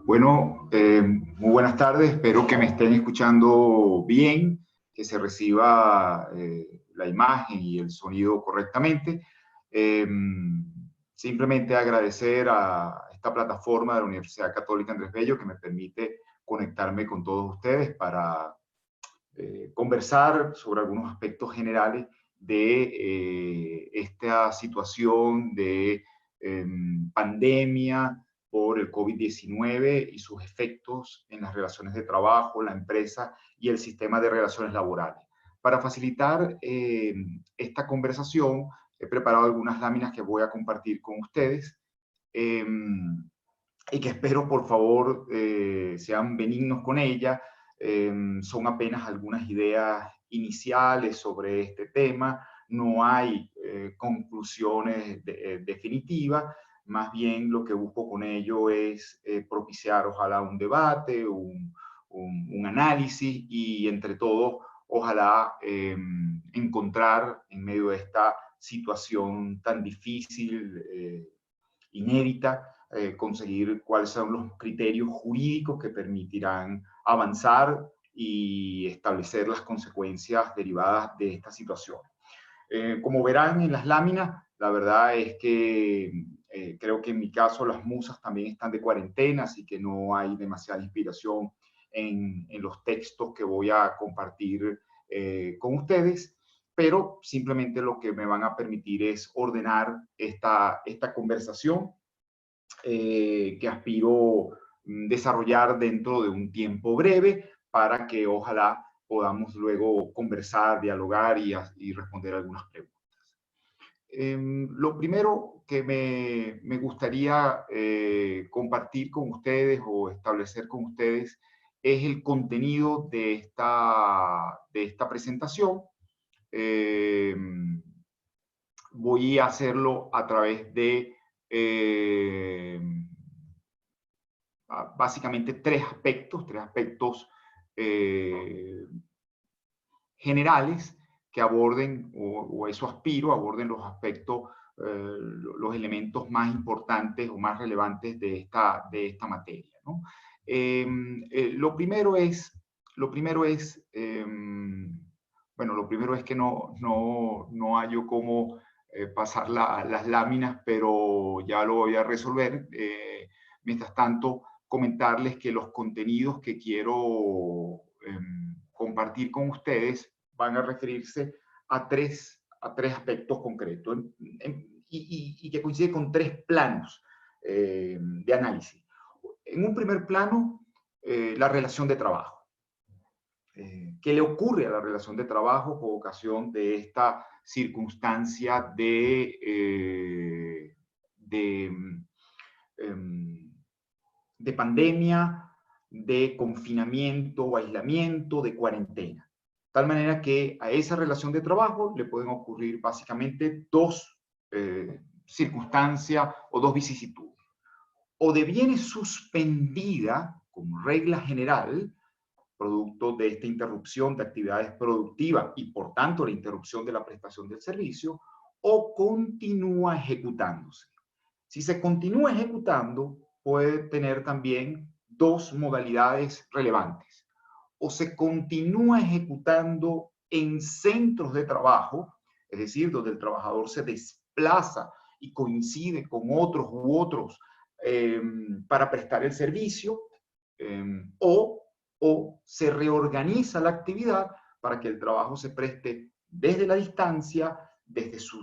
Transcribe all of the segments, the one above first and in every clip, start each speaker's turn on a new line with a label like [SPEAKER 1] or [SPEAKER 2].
[SPEAKER 1] Bueno, muy buenas tardes. Espero que me estén escuchando bien, que se reciba la imagen y el sonido correctamente. Eh, Simplemente agradecer a esta plataforma de la Universidad Católica Andrés Bello que me permite conectarme con todos ustedes para conversar sobre algunos aspectos generales de esta situación de pandemia por el COVID-19 y sus efectos en las relaciones de trabajo, la empresa y el sistema de relaciones laborales. Para facilitar esta conversación, he preparado algunas láminas que voy a compartir con ustedes y que espero, por favor, sean benignos con ella. Son apenas algunas ideas iniciales sobre este tema, no hay conclusiones definitivas, más bien lo que busco con ello es propiciar ojalá un debate, un análisis y entre todos ojalá encontrar en medio de esta situación tan difícil, inédita, conseguir cuáles son los criterios jurídicos que permitirán avanzar y establecer las consecuencias derivadas de esta situación. Como verán en las láminas, la verdad es que creo que en mi caso las musas también están de cuarentena, así que no hay demasiada inspiración en los textos que voy a compartir con ustedes, pero simplemente lo que me van a permitir es ordenar esta conversación que aspiro desarrollar dentro de un tiempo breve para que ojalá podamos luego conversar, dialogar y responder algunas preguntas. Lo primero que me gustaría compartir con ustedes o establecer con ustedes es el contenido de esta presentación. Voy a hacerlo a través de básicamente tres aspectos generales que aborden, o eso aspiro, aborden los aspectos, los elementos más importantes o más relevantes de esta materia, ¿no? Lo primero es que no hallo cómo pasar las láminas, pero ya lo voy a resolver. Mientras tanto, comentarles que los contenidos que quiero compartir con ustedes van a referirse a tres aspectos concretos y que coinciden con tres planos de análisis. En un primer plano, la relación de trabajo. ¿Qué le ocurre a la relación de trabajo por ocasión de esta circunstancia de pandemia, de confinamiento o aislamiento, de cuarentena? De tal manera que a esa relación de trabajo le pueden ocurrir básicamente dos circunstancias o dos vicisitudes. O deviene suspendida como regla general, producto de esta interrupción de actividades productivas y por tanto la interrupción de la prestación del servicio, o continúa ejecutándose. Si se continúa ejecutando, puede tener también dos modalidades relevantes. O se continúa ejecutando en centros de trabajo, es decir, donde el trabajador se desplaza y coincide con otros para prestar el servicio, o se reorganiza la actividad para que el trabajo se preste desde la distancia, desde su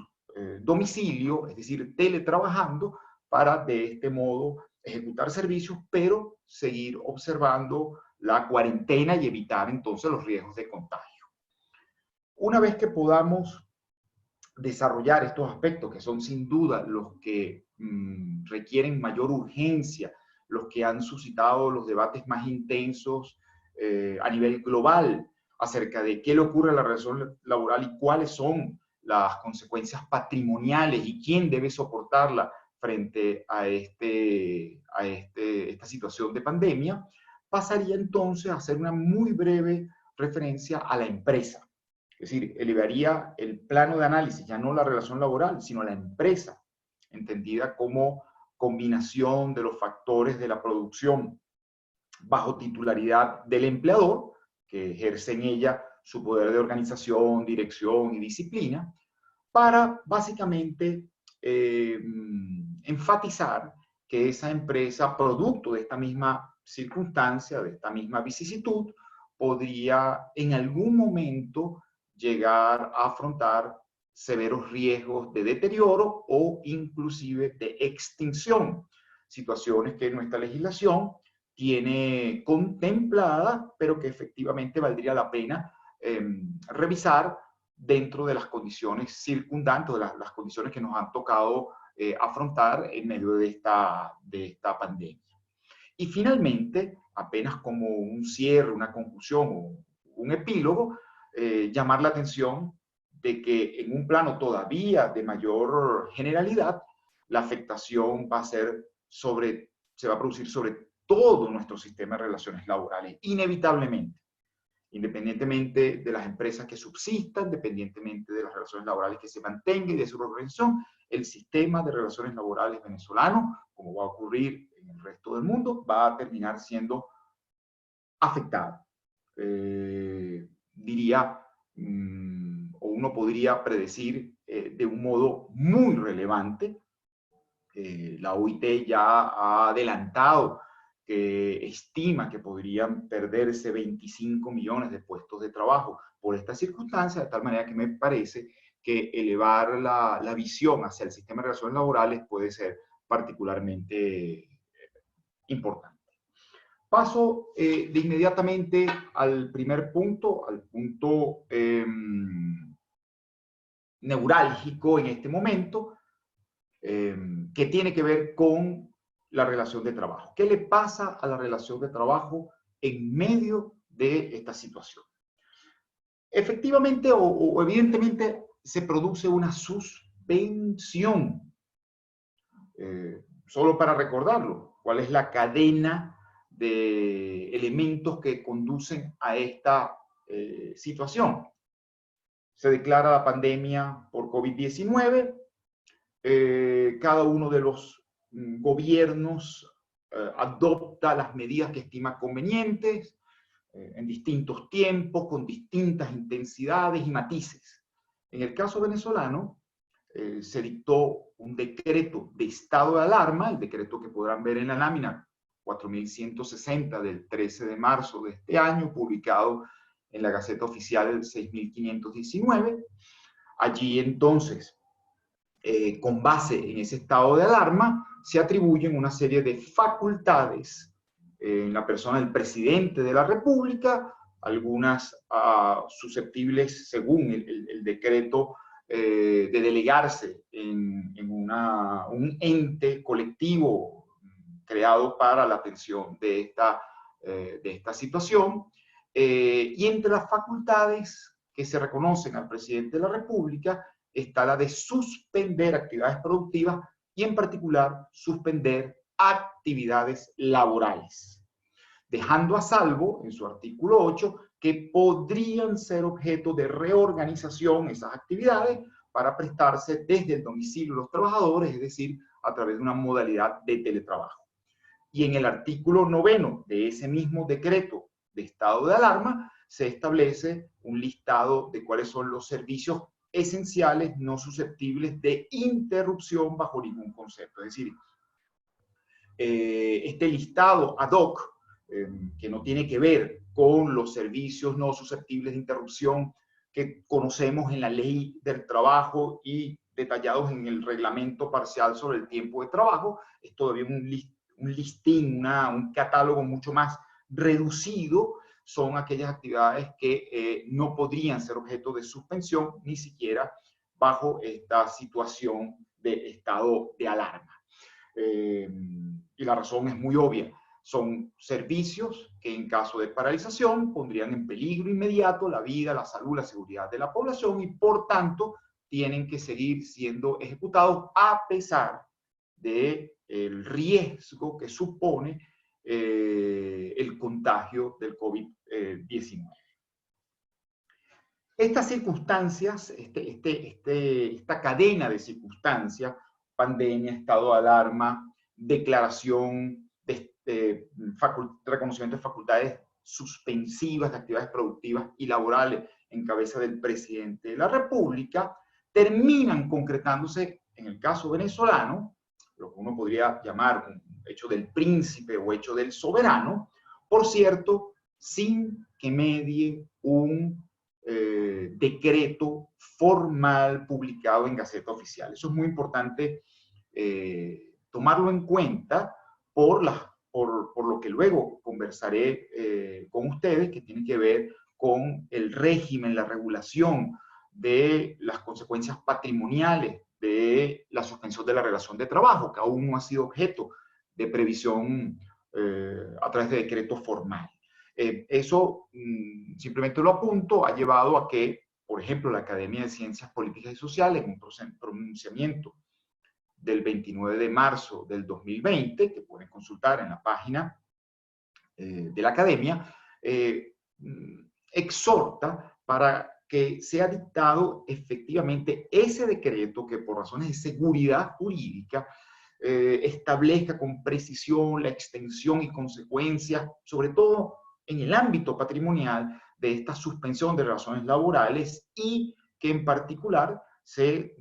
[SPEAKER 1] domicilio, es decir, teletrabajando, para de este modo ejecutar servicios, pero seguir observando la cuarentena y evitar entonces los riesgos de contagio. Una vez que podamos desarrollar estos aspectos, que son sin duda los que requieren mayor urgencia, los que han suscitado los debates más intensos a nivel global acerca de qué le ocurre a la relación laboral y cuáles son las consecuencias patrimoniales y quién debe soportarla frente a esta situación de pandemia, pasaría entonces a hacer una muy breve referencia a la empresa. Es decir, elevaría el plano de análisis, ya no la relación laboral, sino la empresa, entendida como combinación de los factores de la producción bajo titularidad del empleador, que ejerce en ella su poder de organización, dirección y disciplina, para básicamente enfatizar que esa empresa, producto de esta misma circunstancia, de esta misma vicisitud, podría en algún momento llegar a afrontar severos riesgos de deterioro o inclusive de extinción, situaciones que nuestra legislación tiene contemplada, pero que efectivamente valdría la pena revisar dentro de las condiciones circundantes, de las condiciones que nos han tocado afrontar en medio de esta pandemia. Y finalmente, apenas como un cierre, una conclusión o un epílogo, llamar la atención de que en un plano todavía de mayor generalidad, la afectación se va a producir sobre todo nuestro sistema de relaciones laborales, inevitablemente, independientemente de las empresas que subsistan, independientemente de las relaciones laborales que se mantengan y de su organización, el sistema de relaciones laborales venezolano, como va a ocurrir en el resto del mundo, va a terminar siendo afectado. Diría, o uno podría predecir de un modo muy relevante. La OIT ya ha adelantado que estima que podrían perderse 25 millones de puestos de trabajo por esta circunstancia, de tal manera que me parece que elevar la visión hacia el sistema de relaciones laborales puede ser particularmente importante. Paso de inmediatamente al primer punto, al punto neurálgico en este momento, que tiene que ver con la relación de trabajo. ¿Qué le pasa a la relación de trabajo en medio de esta situación? Efectivamente o evidentemente se produce una suspensión. Solo para recordarlo, ¿cuál es la cadena de elementos que conducen a esta situación? Se declara la pandemia por COVID-19, cada uno de los gobiernos adopta las medidas que estima convenientes en distintos tiempos, con distintas intensidades y matices. En el caso venezolano, se dictó un decreto de estado de alarma, el decreto que podrán ver en la lámina 4160 del 13 de marzo de este año, publicado en la Gaceta Oficial del 6519. Allí entonces, con base en ese estado de alarma, se atribuyen una serie de facultades en la persona del presidente de la República, algunas susceptibles, según el decreto, de delegarse en un ente colectivo creado para la atención de esta situación. Y entre las facultades que se reconocen al presidente de la República está la de suspender actividades productivas y en particular suspender actividades laborales, dejando a salvo en su artículo 8 que podrían ser objeto de reorganización esas actividades para prestarse desde el domicilio de los trabajadores, es decir, a través de una modalidad de teletrabajo. Y en el artículo 9 de ese mismo decreto de estado de alarma se establece un listado de cuáles son los servicios esenciales no susceptibles de interrupción bajo ningún concepto. Es decir, este listado ad hoc, que no tiene que ver con los servicios no susceptibles de interrupción que conocemos en la ley del trabajo y detallados en el reglamento parcial sobre el tiempo de trabajo, es todavía un listín, un catálogo mucho más reducido. Son aquellas actividades que no podrían ser objeto de suspensión ni siquiera bajo esta situación de estado de alarma. Y la razón es muy obvia. Son servicios que en caso de paralización pondrían en peligro inmediato la vida, la salud, la seguridad de la población y por tanto tienen que seguir siendo ejecutados a pesar del riesgo que supone el contagio del COVID-19. Estas circunstancias, esta cadena de circunstancias, pandemia, estado de alarma, declaración de reconocimiento de facultades suspensivas de actividades productivas y laborales en cabeza del presidente de la República, terminan concretándose, en el caso venezolano, lo que uno podría llamar un hecho del príncipe o hecho del soberano, por cierto, sin que medie un decreto formal publicado en Gaceta Oficial. Eso es muy importante tomarlo en cuenta por lo que luego conversaré con ustedes, que tiene que ver con el régimen, la regulación de las consecuencias patrimoniales de la suspensión de la relación de trabajo, que aún no ha sido objeto de previsión a través de decreto formal. Eso, simplemente lo apunto, ha llevado a que, por ejemplo, la Academia de Ciencias Políticas y Sociales, en un pronunciamiento del 29 de marzo del 2020, que pueden consultar en la página de la Academia, exhorta para que sea dictado efectivamente ese decreto que por razones de seguridad jurídica establezca con precisión la extensión y consecuencias, sobre todo en el ámbito patrimonial, de esta suspensión de relaciones laborales y que en particular se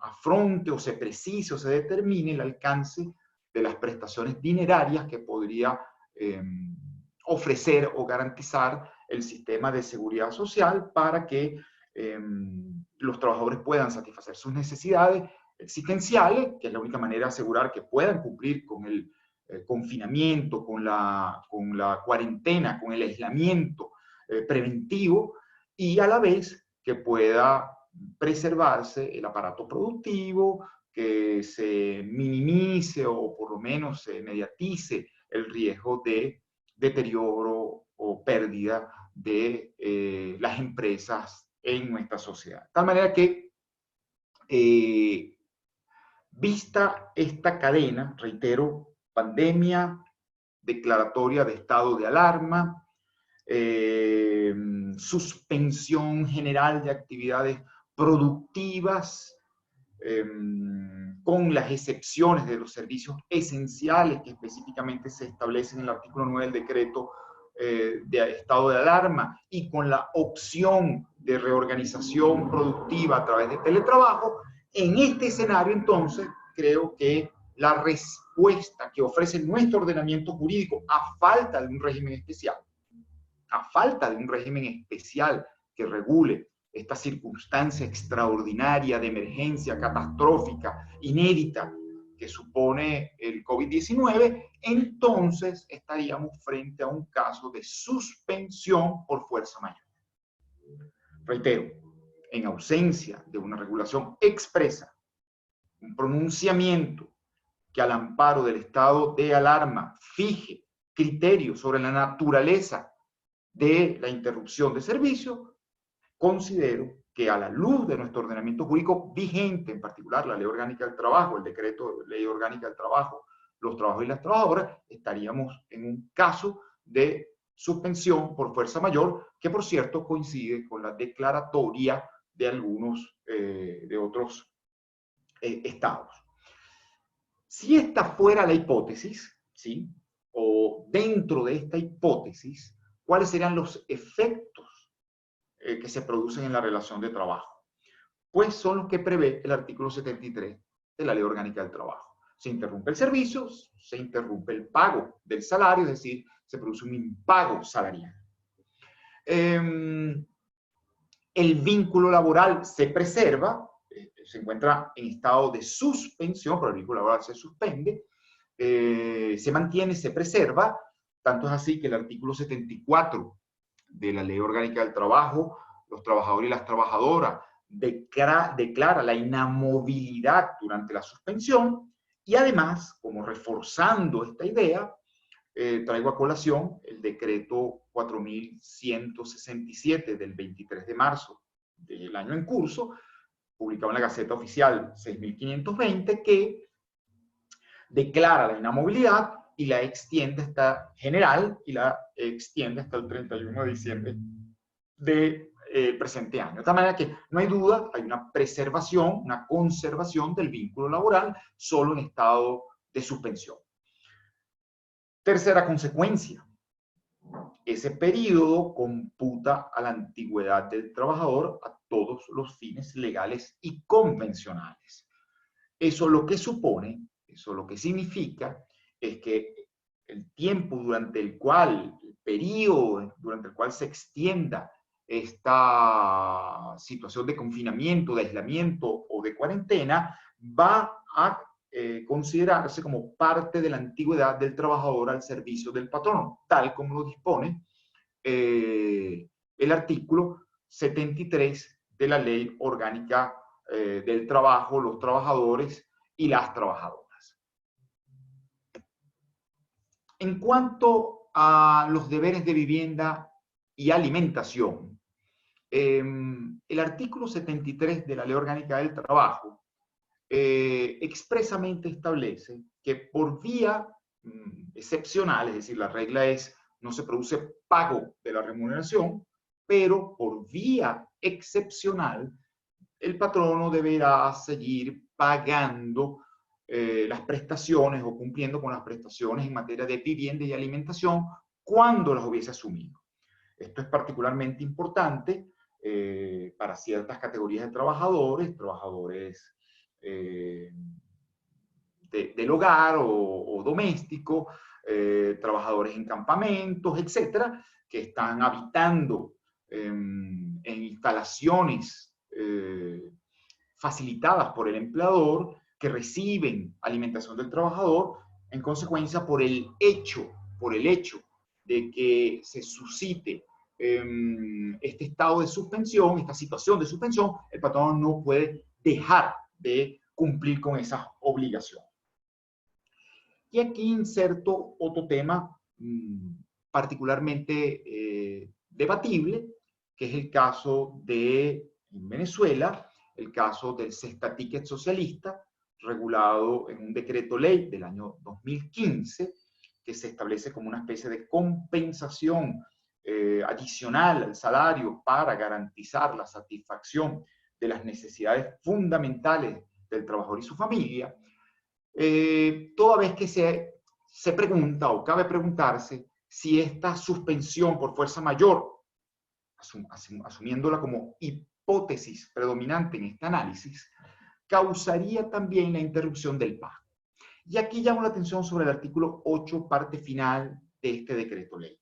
[SPEAKER 1] afronte o se precise o se determine el alcance de las prestaciones dinerarias que podría ofrecer o garantizar el sistema de seguridad social para que los trabajadores puedan satisfacer sus necesidades existenciales, que es la única manera de asegurar que puedan cumplir con el confinamiento, con la cuarentena, con el aislamiento preventivo, y a la vez que pueda preservarse el aparato productivo, que se minimice o por lo menos se mediatice el riesgo de deterioro o pérdida de las empresas en nuestra sociedad. De tal manera que, vista esta cadena, reitero, pandemia, declaratoria de estado de alarma, suspensión general de actividades productivas, con las excepciones de los servicios esenciales que específicamente se establecen en el artículo 9 del decreto de estado de alarma, y con la opción de reorganización productiva a través de teletrabajo. En este escenario, entonces, creo que la respuesta que ofrece nuestro ordenamiento jurídico, a falta de un régimen especial, que regule esta circunstancia extraordinaria de emergencia catastrófica, inédita, que supone el COVID-19, entonces estaríamos frente a un caso de suspensión por fuerza mayor. Reitero, en ausencia de una regulación expresa, un pronunciamiento que al amparo del estado de alarma fije criterios sobre la naturaleza de la interrupción de servicio, considero que a la luz de nuestro ordenamiento jurídico vigente, en particular la Ley Orgánica del Trabajo, el decreto de Ley Orgánica del Trabajo, los trabajadores y las trabajadoras, estaríamos en un caso de suspensión por fuerza mayor, que por cierto coincide con la declaratoria de algunos de otros estados. Si esta fuera la hipótesis, ¿sí?, o dentro de esta hipótesis, ¿cuáles serían los efectos que se producen en la relación de trabajo? Pues son los que prevé el artículo 73 de la Ley Orgánica del Trabajo. Se interrumpe el servicio, se interrumpe el pago del salario, es decir, se produce un impago salarial. El vínculo laboral se preserva, se encuentra en estado de suspensión, pero el vínculo laboral se suspende, se mantiene, se preserva, tanto es así que el artículo 74 de la Ley Orgánica del Trabajo, los trabajadores y las trabajadoras declara la inamovilidad durante la suspensión, y además, como reforzando esta idea, traigo a colación el decreto 4167 del 23 de marzo del año en curso, publicado en la Gaceta Oficial 6520, que declara la inamovilidad y la extiende hasta general y la extiende hasta el 31 de diciembre del presente año. De tal manera que no hay duda, hay una preservación, una conservación del vínculo laboral solo en estado de suspensión. Tercera consecuencia, ese periodo computa a la antigüedad del trabajador a todos los fines legales y convencionales. Eso lo que supone, eso lo que significa, es que el tiempo durante el cual, el periodo durante el cual se extienda esta situación de confinamiento, de aislamiento o de cuarentena, va a considerarse como parte de la antigüedad del trabajador al servicio del patrono, tal como lo dispone el artículo 73 de la Ley Orgánica del Trabajo, los trabajadores y las trabajadoras. En cuanto a los deberes de vivienda y alimentación, el artículo 73 de la Ley Orgánica del Trabajo expresamente establece que por vía excepcional, es decir, la regla es no se produce pago de la remuneración, pero por vía excepcional el patrono deberá seguir pagando las prestaciones o cumpliendo con las prestaciones en materia de vivienda y alimentación cuando las hubiese asumido. Esto es particularmente importante para ciertas categorías de trabajadores, del hogar o doméstico, trabajadores en campamentos, etcétera, que están habitando en instalaciones facilitadas por el empleador, que reciben alimentación del trabajador, en consecuencia por el hecho de que se suscite este estado de suspensión, esta situación de suspensión, el patrón no puede dejar de cumplir con esas obligaciones. Y aquí inserto otro tema particularmente debatible, que es el caso de en Venezuela, el caso del cesta-ticket socialista, regulado en un decreto ley del año 2015, que se establece como una especie de compensación adicional al salario para garantizar la satisfacción de las necesidades fundamentales del trabajador y su familia, toda vez que se pregunta o cabe preguntarse si esta suspensión por fuerza mayor, asumiéndola como hipótesis predominante en este análisis, causaría también la interrupción del pago. Y aquí llamo la atención sobre el artículo 8, parte final de este decreto ley,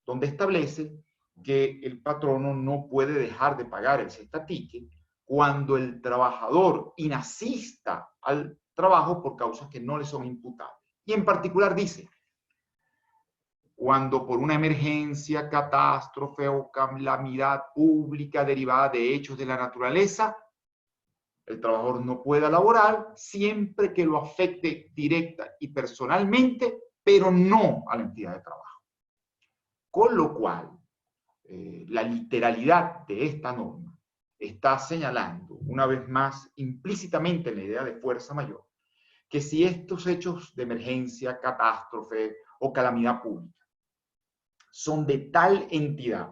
[SPEAKER 1] donde establece que el patrono no puede dejar de pagar el cesta-ticket cuando el trabajador inasista al trabajo por causas que no le son imputables. Y en particular dice, cuando por una emergencia, catástrofe o calamidad pública derivada de hechos de la naturaleza, el trabajador no pueda laborar siempre que lo afecte directa y personalmente, pero no a la entidad de trabajo. Con lo cual, la literalidad de esta norma está señalando, una vez más, implícitamente en la idea de fuerza mayor, que si estos hechos de emergencia, catástrofe o calamidad pública son de tal entidad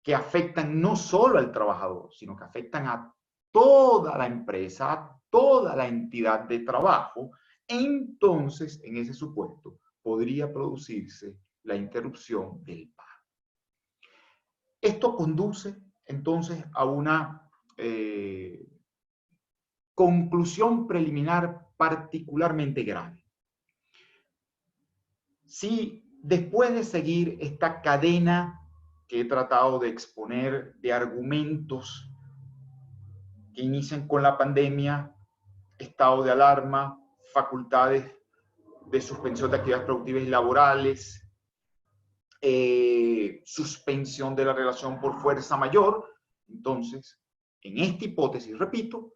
[SPEAKER 1] que afectan no solo al trabajador, sino que afectan a toda la empresa, a toda la entidad de trabajo, entonces, en ese supuesto, podría producirse la interrupción del pago. Esto conduce, entonces, a una conclusión preliminar particularmente grave. Si después de seguir esta cadena que he tratado de exponer de argumentos que inician con la pandemia, estado de alarma, facultades de suspensión de actividades productivas y laborales, suspensión de la relación por fuerza mayor, entonces, en esta hipótesis, repito,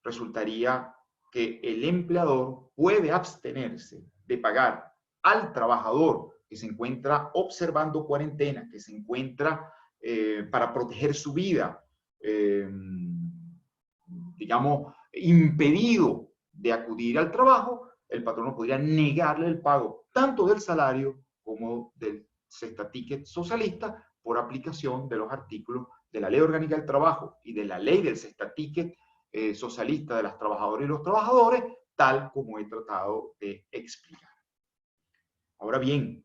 [SPEAKER 1] resultaría que el empleador puede abstenerse de pagar al trabajador que se encuentra observando cuarentena, que se encuentra para proteger su vida, digamos, impedido de acudir al trabajo, el patrono podría negarle el pago tanto del salario como del cesta-ticket socialista por aplicación de los artículos de la Ley Orgánica del Trabajo y de la Ley del cesta-ticket socialista de las trabajadoras y los trabajadores, tal como he tratado de explicar. Ahora bien,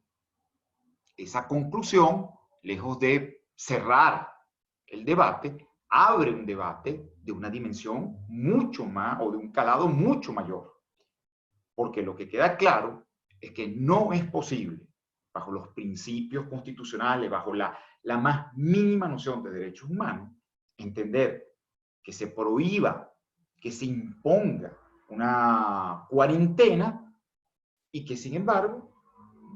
[SPEAKER 1] esa conclusión, lejos de cerrar el debate, abre un debate de una dimensión mucho más, o de un calado mucho mayor. Porque lo que queda claro es que no es posible, bajo los principios constitucionales, bajo la más mínima noción de derechos humanos, entender que se prohíba, que se imponga una cuarentena y que, sin embargo,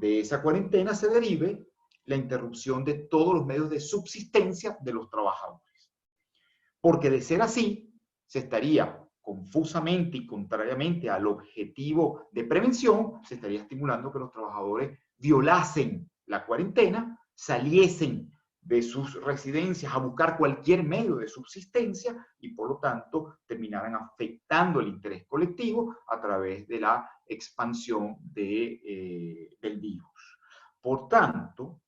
[SPEAKER 1] de esa cuarentena se derive la interrupción de todos los medios de subsistencia de los trabajadores. Porque de ser así, se estaría confusamente y contrariamente al objetivo de prevención, se estaría estimulando que los trabajadores violasen la cuarentena, saliesen de sus residencias a buscar cualquier medio de subsistencia y, por lo tanto, terminaran afectando el interés colectivo a través de la expansión del virus. Por tanto,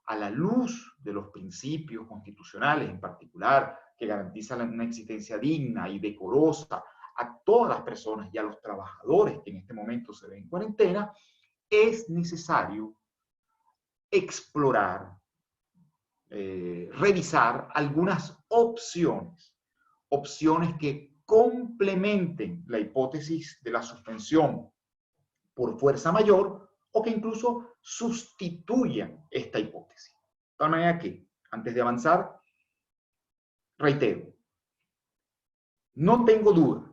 [SPEAKER 1] a la luz de los principios constitucionales, en particular, que garantizan una existencia digna y decorosa a todas las personas y a los trabajadores que en este momento se ven en cuarentena, es necesario explorar, revisar algunas opciones que complementen la hipótesis de la suspensión por fuerza mayor o que incluso sustituyan esta hipótesis. De tal manera que, antes de avanzar, reitero, no tengo duda,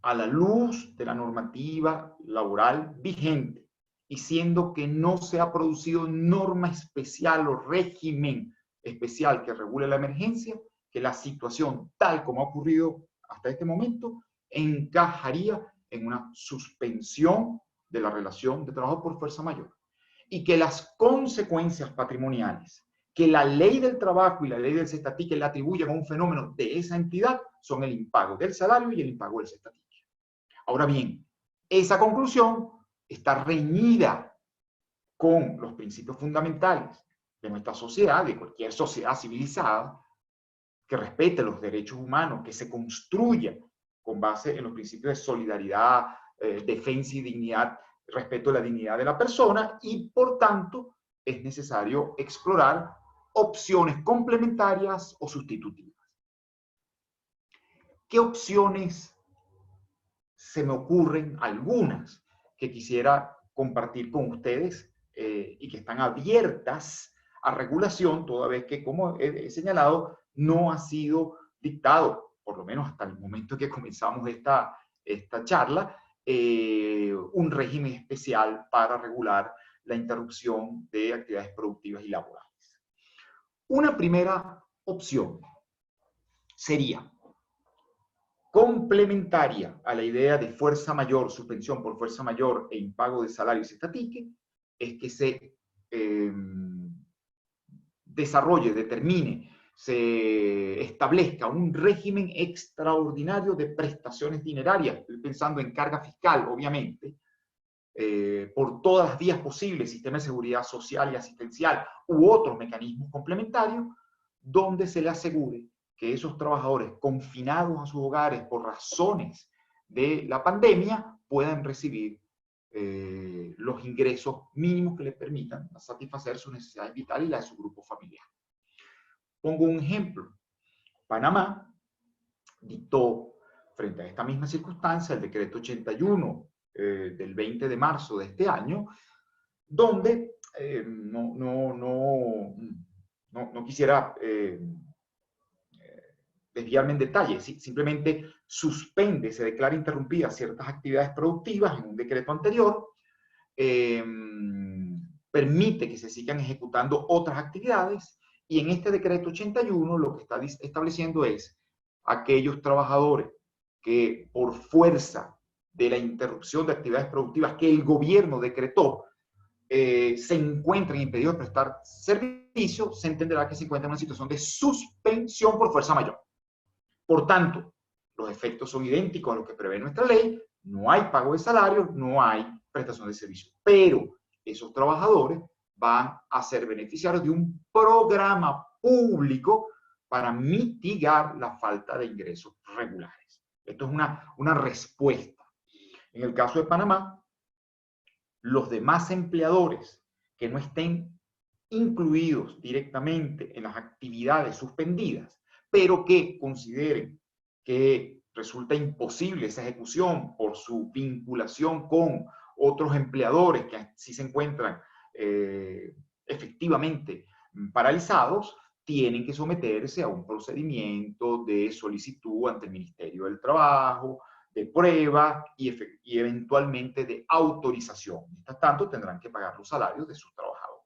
[SPEAKER 1] a la luz de la normativa laboral vigente y siendo que no se ha producido norma especial o régimen especial que regule la emergencia, que la situación tal como ha ocurrido hasta este momento encajaría en una suspensión de la relación de trabajo por fuerza mayor y que las consecuencias patrimoniales que la ley del trabajo y la ley del cestatique le atribuyen a un fenómeno de esa entidad son el impago del salario y el impago del cestatique. Ahora bien, esa conclusión está reñida con los principios fundamentales de nuestra sociedad, de cualquier sociedad civilizada, que respete los derechos humanos, que se construya con base en los principios de solidaridad, defensa y dignidad, respeto a la dignidad de la persona, y por tanto es necesario explorar opciones complementarias o sustitutivas. ¿Qué opciones se me ocurren? Algunas que quisiera compartir con ustedes y que están abiertas a regulación, toda vez que, como he señalado, no ha sido dictado, por lo menos hasta el momento que comenzamos esta charla, un régimen especial para regular la interrupción de actividades productivas y laborales. Una primera opción sería complementaria a la idea de fuerza mayor, suspensión por fuerza mayor e impago de salario y cestatique, es que se desarrolle, determine, se establezca un régimen extraordinario de prestaciones dinerarias, estoy pensando en carga fiscal, obviamente, por todas las vías posibles, sistema de seguridad social y asistencial u otros mecanismos complementarios, donde se le asegure que esos trabajadores confinados a sus hogares por razones de la pandemia puedan recibir los ingresos mínimos que les permitan satisfacer sus necesidades vitales y las de su grupo familiar. Pongo un ejemplo. Panamá dictó, frente a esta misma circunstancia, el decreto 81 del 20 de marzo de este año, donde no quisiera desviarme en detalle, simplemente suspende, se declara interrumpidas ciertas actividades productivas en un decreto anterior, permite que se sigan ejecutando otras actividades, y en este decreto 81 lo que está estableciendo es aquellos trabajadores que por fuerza de la interrupción de actividades productivas que el gobierno decretó se encuentren impedidos de prestar servicio, se entenderá que se encuentran en una situación de suspensión por fuerza mayor. Por tanto, los efectos son idénticos a los que prevé nuestra ley, no hay pago de salario, no hay prestación de servicio, pero esos trabajadores van a ser beneficiarios de un programa público para mitigar la falta de ingresos regulares. Esto es una respuesta. En el caso de Panamá, los demás empleadores que no estén incluidos directamente en las actividades suspendidas, pero que consideren que resulta imposible esa ejecución por su vinculación con otros empleadores que sí se encuentran efectivamente paralizados, tienen que someterse a un procedimiento de solicitud ante el Ministerio del Trabajo, de prueba y eventualmente de autorización. Mientras tanto, tendrán que pagar los salarios de sus trabajadores.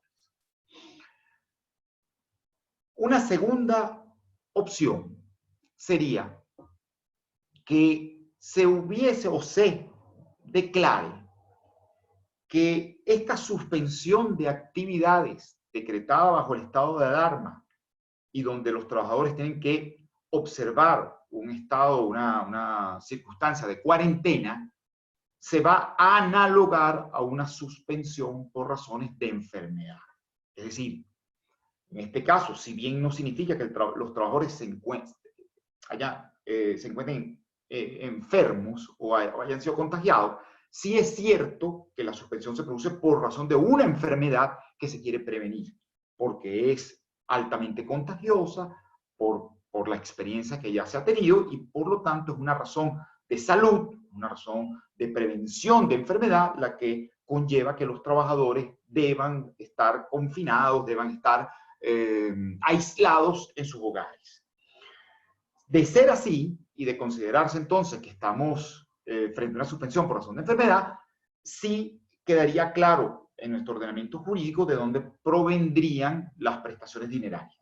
[SPEAKER 1] Una segunda opción sería que se hubiese o se declare que esta suspensión de actividades decretada bajo el estado de alarma y donde los trabajadores tienen que observar un estado, una circunstancia de cuarentena, se va a analogar a una suspensión por razones de enfermedad. Es decir, en este caso, si bien no significa que los trabajadores se encuentren enfermos o hayan sido contagiados, sí es cierto que la suspensión se produce por razón de una enfermedad que se quiere prevenir, porque es altamente contagiosa, por la experiencia que ya se ha tenido y por lo tanto es una razón de salud, una razón de prevención de enfermedad la que conlleva que los trabajadores deban estar confinados, deban estar aislados en sus hogares. De ser así y de considerarse entonces que estamos frente a una suspensión por razón de enfermedad, sí quedaría claro en nuestro ordenamiento jurídico de dónde provendrían las prestaciones dinerarias.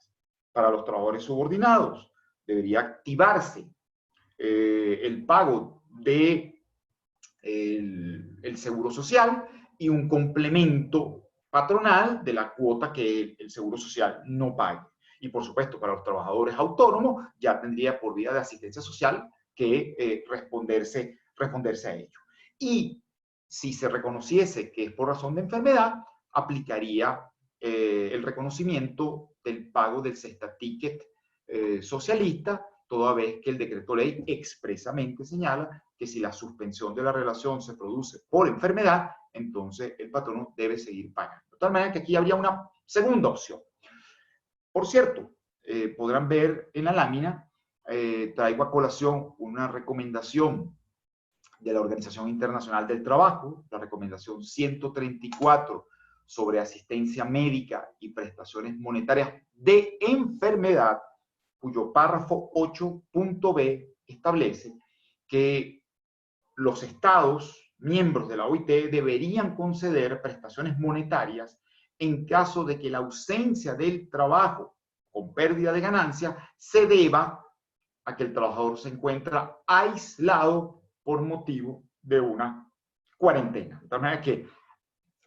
[SPEAKER 1] Para los trabajadores subordinados debería activarse el pago de el seguro social y un complemento patronal de la cuota que el seguro social no pague. Y por supuesto, para los trabajadores autónomos ya tendría por vía de asistencia social que responderse a ello. Y si se reconociese que es por razón de enfermedad, aplicaría el reconocimiento del pago del cesta ticket socialista, toda vez que el decreto ley expresamente señala que si la suspensión de la relación se produce por enfermedad, entonces el patrono debe seguir pagando. De tal manera que aquí habría una segunda opción. Por cierto, podrán ver en la lámina, traigo a colación una recomendación de la Organización Internacional del Trabajo, la recomendación 134 sobre asistencia médica y prestaciones monetarias de enfermedad, cuyo párrafo 8.b establece que los estados miembros de la OIT deberían conceder prestaciones monetarias en caso de que la ausencia del trabajo con pérdida de ganancia se deba a que el trabajador se encuentra aislado por motivo de una cuarentena. De tal manera que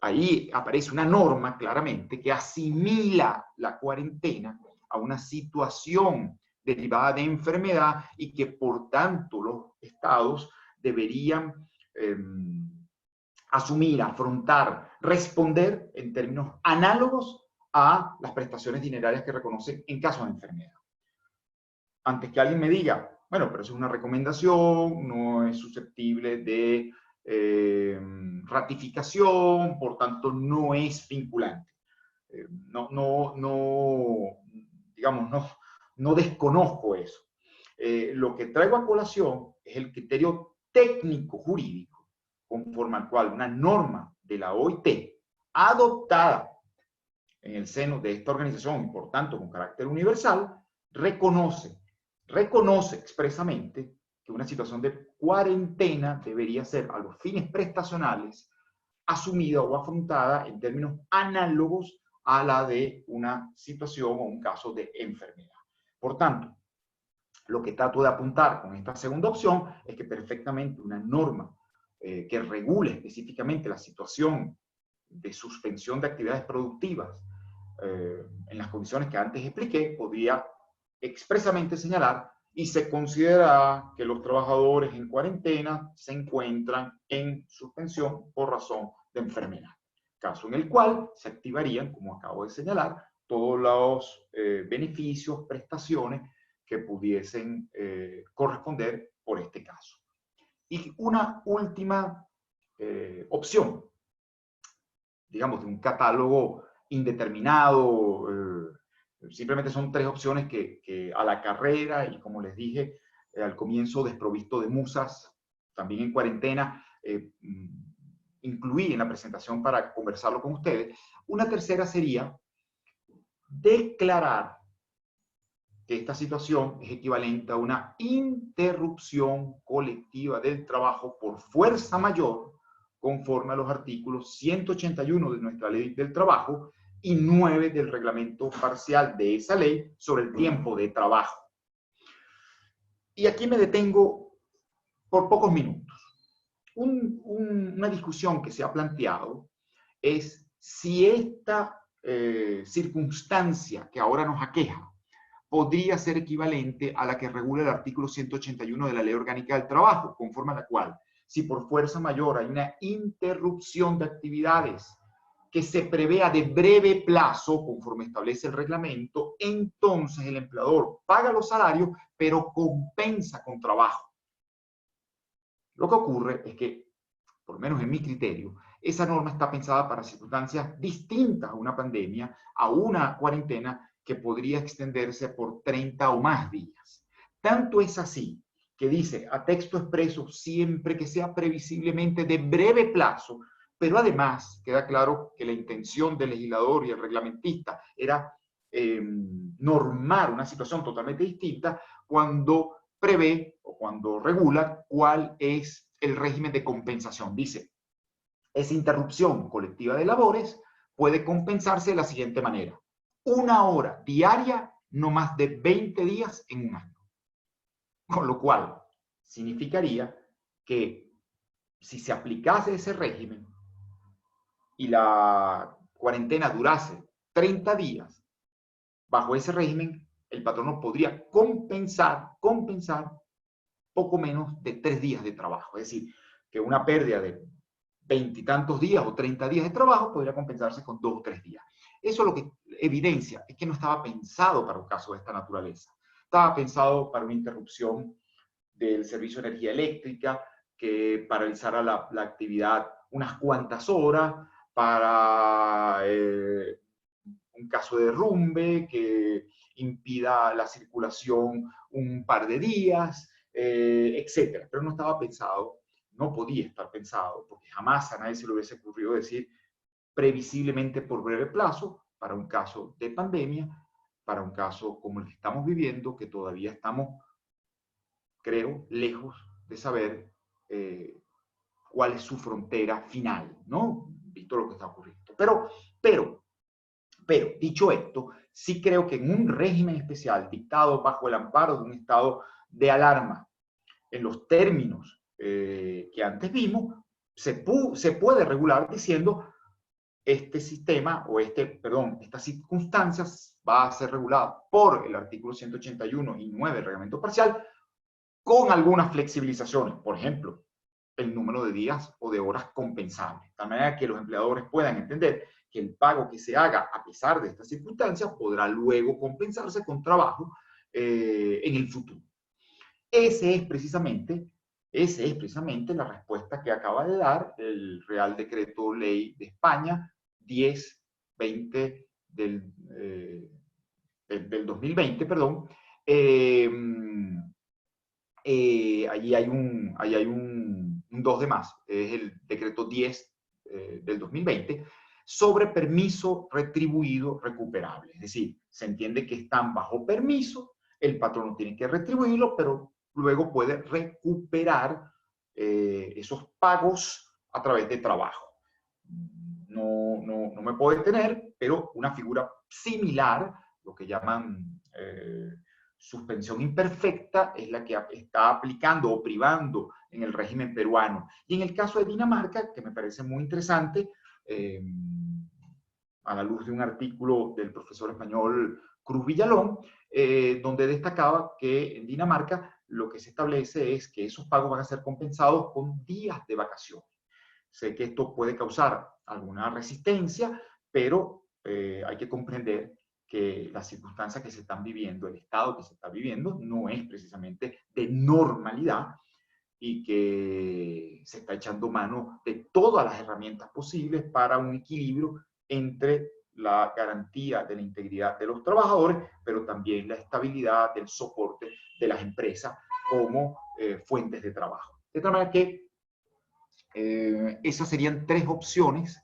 [SPEAKER 1] ahí aparece una norma claramente que asimila la cuarentena a una situación derivada de enfermedad y que por tanto los estados deberían asumir, afrontar, responder en términos análogos a las prestaciones dinerarias que reconocen en caso de enfermedad. Antes que alguien me diga, bueno, pero eso es una recomendación, no es susceptible de ratificación, por tanto no es vinculante. No desconozco eso. Lo que traigo a colación es el criterio técnico jurídico, conforme al cual una norma de la OIT adoptada en el seno de esta organización, y por tanto con carácter universal, reconoce expresamente que una situación de cuarentena debería ser, a los fines prestacionales, asumida o afrontada en términos análogos a la de una situación o un caso de enfermedad. Por tanto, lo que trato de apuntar con esta segunda opción es que perfectamente una norma que regule específicamente la situación de suspensión de actividades productivas en las condiciones que antes expliqué, podría expresamente señalar y se considera que los trabajadores en cuarentena se encuentran en suspensión por razón de enfermedad, caso en el cual se activarían, como acabo de señalar, todos los beneficios, prestaciones que pudiesen corresponder por este caso. Y una última opción digamos, de un catálogo indeterminado. Simplemente son 3 opciones que a la carrera y, como les dije al comienzo, desprovisto de musas, también en cuarentena, incluí en la presentación para conversarlo con ustedes. Una tercera sería declarar que esta situación es equivalente a una interrupción colectiva del trabajo por fuerza mayor, conforme a los artículos 181 de nuestra Ley del Trabajo y 9 del reglamento parcial de esa ley sobre el tiempo de trabajo. Y aquí me detengo por pocos minutos. Una discusión que se ha planteado es si esta circunstancia que ahora nos aqueja podría ser equivalente a la que regula el artículo 181 de la Ley Orgánica del Trabajo, conforme a la cual, si por fuerza mayor hay una interrupción de actividades que se prevea de breve plazo, conforme establece el reglamento, entonces el empleador paga los salarios, pero compensa con trabajo. Lo que ocurre es que, por lo menos en mi criterio, esa norma está pensada para circunstancias distintas a una pandemia, a una cuarentena que podría extenderse por 30 o más días. Tanto es así que dice a texto expreso siempre que sea previsiblemente de breve plazo, pero además queda claro que la intención del legislador y el reglamentista era normar una situación totalmente distinta cuando prevé o cuando regula cuál es el régimen de compensación. Dice, esa interrupción colectiva de labores puede compensarse de la siguiente manera: 1 hora diaria, no más de 20 días en un año. Con lo cual, significaría que si se aplicase ese régimen y la cuarentena durase 30 días, bajo ese régimen, el patrono podría compensar poco menos de 3 días de trabajo. Es decir, que una pérdida de 20 y tantos días o 30 días de trabajo podría compensarse con 2 o 3 días. Eso lo que evidencia es que no estaba pensado para un caso de esta naturaleza. Estaba pensado para una interrupción del servicio de energía eléctrica que paralizara la actividad unas cuantas horas, para un caso de derrumbe que impida la circulación un par de días, etcétera. Pero no estaba pensado, no podía estar pensado, porque jamás a nadie se le hubiese ocurrido decir previsiblemente por breve plazo, para un caso de pandemia, para un caso como el que estamos viviendo, que todavía estamos, creo, lejos de saber cuál es su frontera final, ¿no? Visto lo que está ocurriendo. Pero, dicho esto, sí creo que en un régimen especial dictado bajo el amparo de un estado de alarma, en los términos que antes vimos, se puede regular diciendo este sistema o estas circunstancias va a ser regulada por el artículo 181 y 9 del reglamento parcial con algunas flexibilizaciones. Por ejemplo, el número de días o de horas compensables, de tal manera que los empleadores puedan entender que el pago que se haga a pesar de estas circunstancias podrá luego compensarse con trabajo en el futuro. Esa es precisamente la respuesta que acaba de dar el Real Decreto Ley de España 1020 del 2020, perdón. Allí hay un 2 de más, es el decreto 10 del 2020, sobre permiso retribuido recuperable. Es decir, se entiende que están bajo permiso, el patrono tiene que retribuirlo, pero luego puede recuperar esos pagos a través de trabajo. No me puedo detener, pero una figura similar, lo que llaman suspensión imperfecta, es la que está aplicando o privando en el régimen peruano. Y en el caso de Dinamarca, que me parece muy interesante, a la luz de un artículo del profesor español Cruz Villalón, donde destacaba que en Dinamarca lo que se establece es que esos pagos van a ser compensados con días de vacaciones. Sé que esto puede causar alguna resistencia, pero hay que comprender que las circunstancias que se están viviendo, el estado que se está viviendo, no es precisamente de normalidad, y que se está echando mano de todas las herramientas posibles para un equilibrio entre la garantía de la integridad de los trabajadores, pero también la estabilidad del soporte de las empresas como fuentes de trabajo. De tal manera que esas serían tres opciones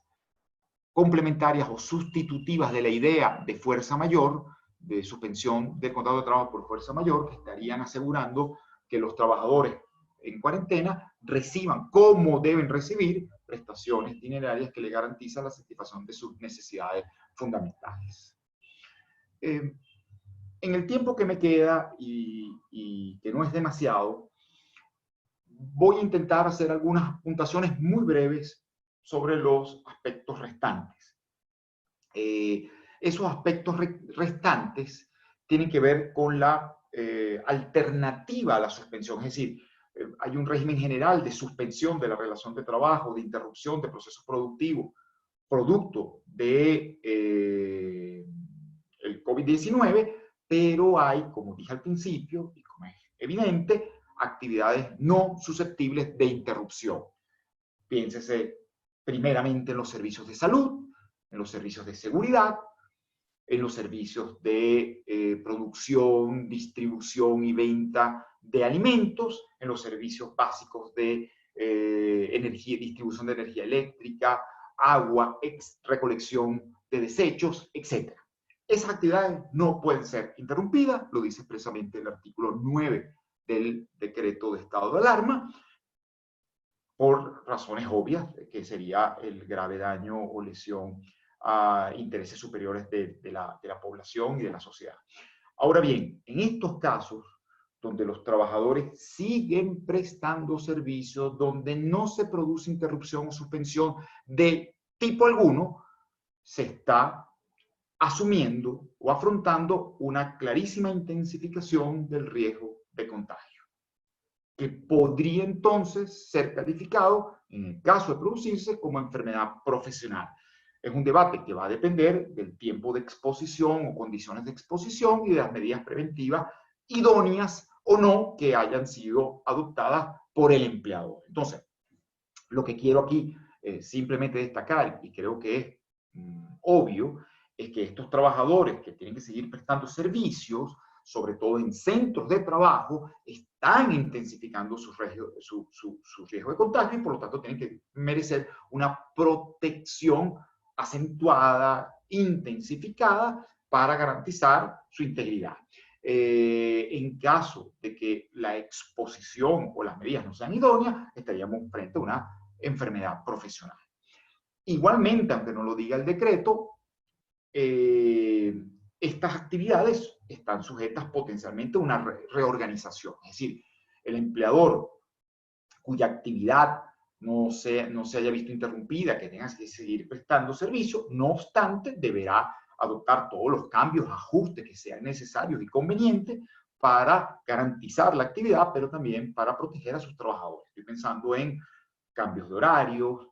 [SPEAKER 1] complementarias o sustitutivas de la idea de fuerza mayor, de suspensión del contrato de trabajo por fuerza mayor, que estarían asegurando que los trabajadores en cuarentena reciban, como deben recibir, prestaciones dinerarias que le garantizan la satisfacción de sus necesidades fundamentales. En el tiempo que me queda y que no es demasiado, voy a intentar hacer algunas puntuaciones muy breves sobre los aspectos restantes. Esos aspectos restantes tienen que ver con la alternativa a la suspensión, es decir, hay un régimen general de suspensión de la relación de trabajo, de interrupción de procesos productivos, producto de el COVID-19, pero hay, como dije al principio, y como es evidente, actividades no susceptibles de interrupción. Piénsese primeramente en los servicios de salud, en los servicios de seguridad, en los servicios de producción, distribución y venta de alimentos, en los servicios básicos de energía, distribución de energía eléctrica, agua, recolección de desechos, etc. Esas actividades no pueden ser interrumpidas, lo dice expresamente el artículo 9 del decreto de estado de alarma, por razones obvias, que sería el grave daño o lesión a intereses superiores de la población y de la sociedad. Ahora bien, en estos casos, donde los trabajadores siguen prestando servicios, donde no se produce interrupción o suspensión de tipo alguno, se está asumiendo o afrontando una clarísima intensificación del riesgo de contagio, que podría entonces ser calificado, en el caso de producirse, como enfermedad profesional. Es un debate que va a depender del tiempo de exposición o condiciones de exposición y de las medidas preventivas idóneas o no que hayan sido adoptadas por el empleador. Entonces, lo que quiero aquí simplemente destacar, y creo que es obvio, es que estos trabajadores que tienen que seguir prestando servicios, sobre todo en centros de trabajo, están intensificando su riesgo de contagio y por lo tanto tienen que merecer una protección acentuada, intensificada, para garantizar su integridad. En caso de que la exposición o las medidas no sean idóneas, estaríamos frente a una enfermedad profesional. Igualmente, aunque no lo diga el decreto, estas actividades están sujetas potencialmente a una reorganización. Es decir, el empleador cuya actividad no se haya visto interrumpida, que tenga que seguir prestando servicio, no obstante, deberá adoptar todos los cambios, ajustes que sean necesarios y convenientes para garantizar la actividad, pero también para proteger a sus trabajadores. Estoy pensando en cambios de horarios,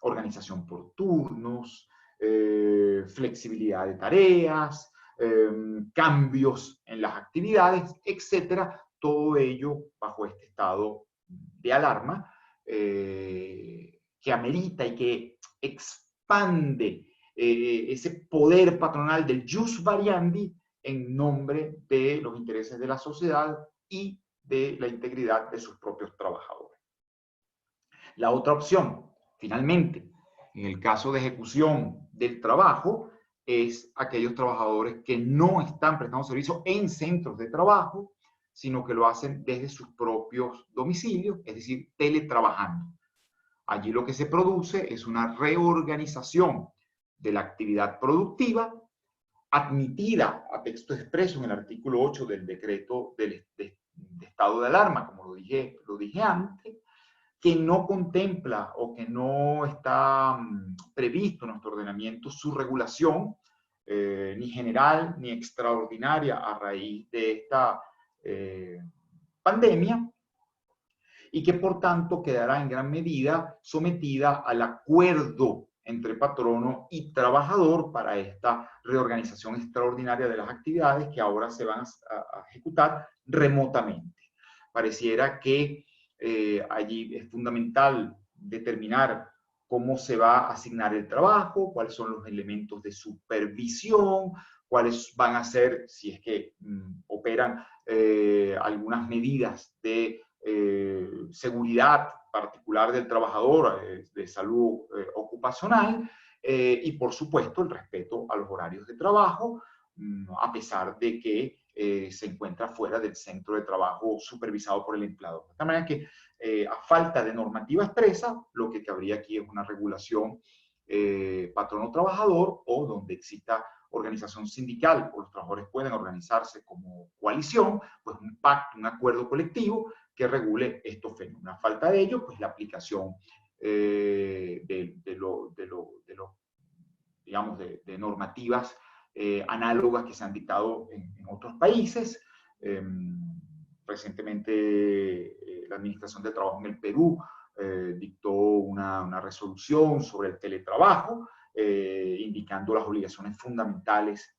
[SPEAKER 1] organización por turnos, flexibilidad de tareas, cambios en las actividades, etcétera. Todo ello bajo este estado de alarma que amerita y que expande ese poder patronal del jus variandi en nombre de los intereses de la sociedad y de la integridad de sus propios trabajadores. La otra opción, finalmente, en el caso de ejecución del trabajo, es aquellos trabajadores que no están prestando servicio en centros de trabajo, sino que lo hacen desde sus propios domicilios, es decir, teletrabajando. Allí lo que se produce es una reorganización de la actividad productiva, admitida a texto expreso en el artículo 8 del decreto de estado de alarma, como lo dije antes, que no contempla o que no está previsto en nuestro ordenamiento su regulación, ni general ni extraordinaria a raíz de esta pandemia, y que por tanto quedará en gran medida sometida al acuerdo entre patrono y trabajador para esta reorganización extraordinaria de las actividades que ahora se van a ejecutar remotamente. Pareciera que Allí es fundamental determinar cómo se va a asignar el trabajo, cuáles son los elementos de supervisión, cuáles van a ser, si es que operan algunas medidas de seguridad particular del trabajador, de salud ocupacional, y por supuesto el respeto a los horarios de trabajo, a pesar de que se encuentra fuera del centro de trabajo supervisado por el empleador. De tal manera que a falta de normativa expresa, lo que cabría aquí es una regulación patrono-trabajador, o donde exista organización sindical o los trabajadores pueden organizarse como coalición, pues un pacto, un acuerdo colectivo que regule estos fenómenos. A falta de ello, pues la aplicación digamos, de normativas análogas que se han dictado en otros países. Recientemente la Administración del Trabajo en el Perú dictó una resolución sobre el teletrabajo, indicando las obligaciones fundamentales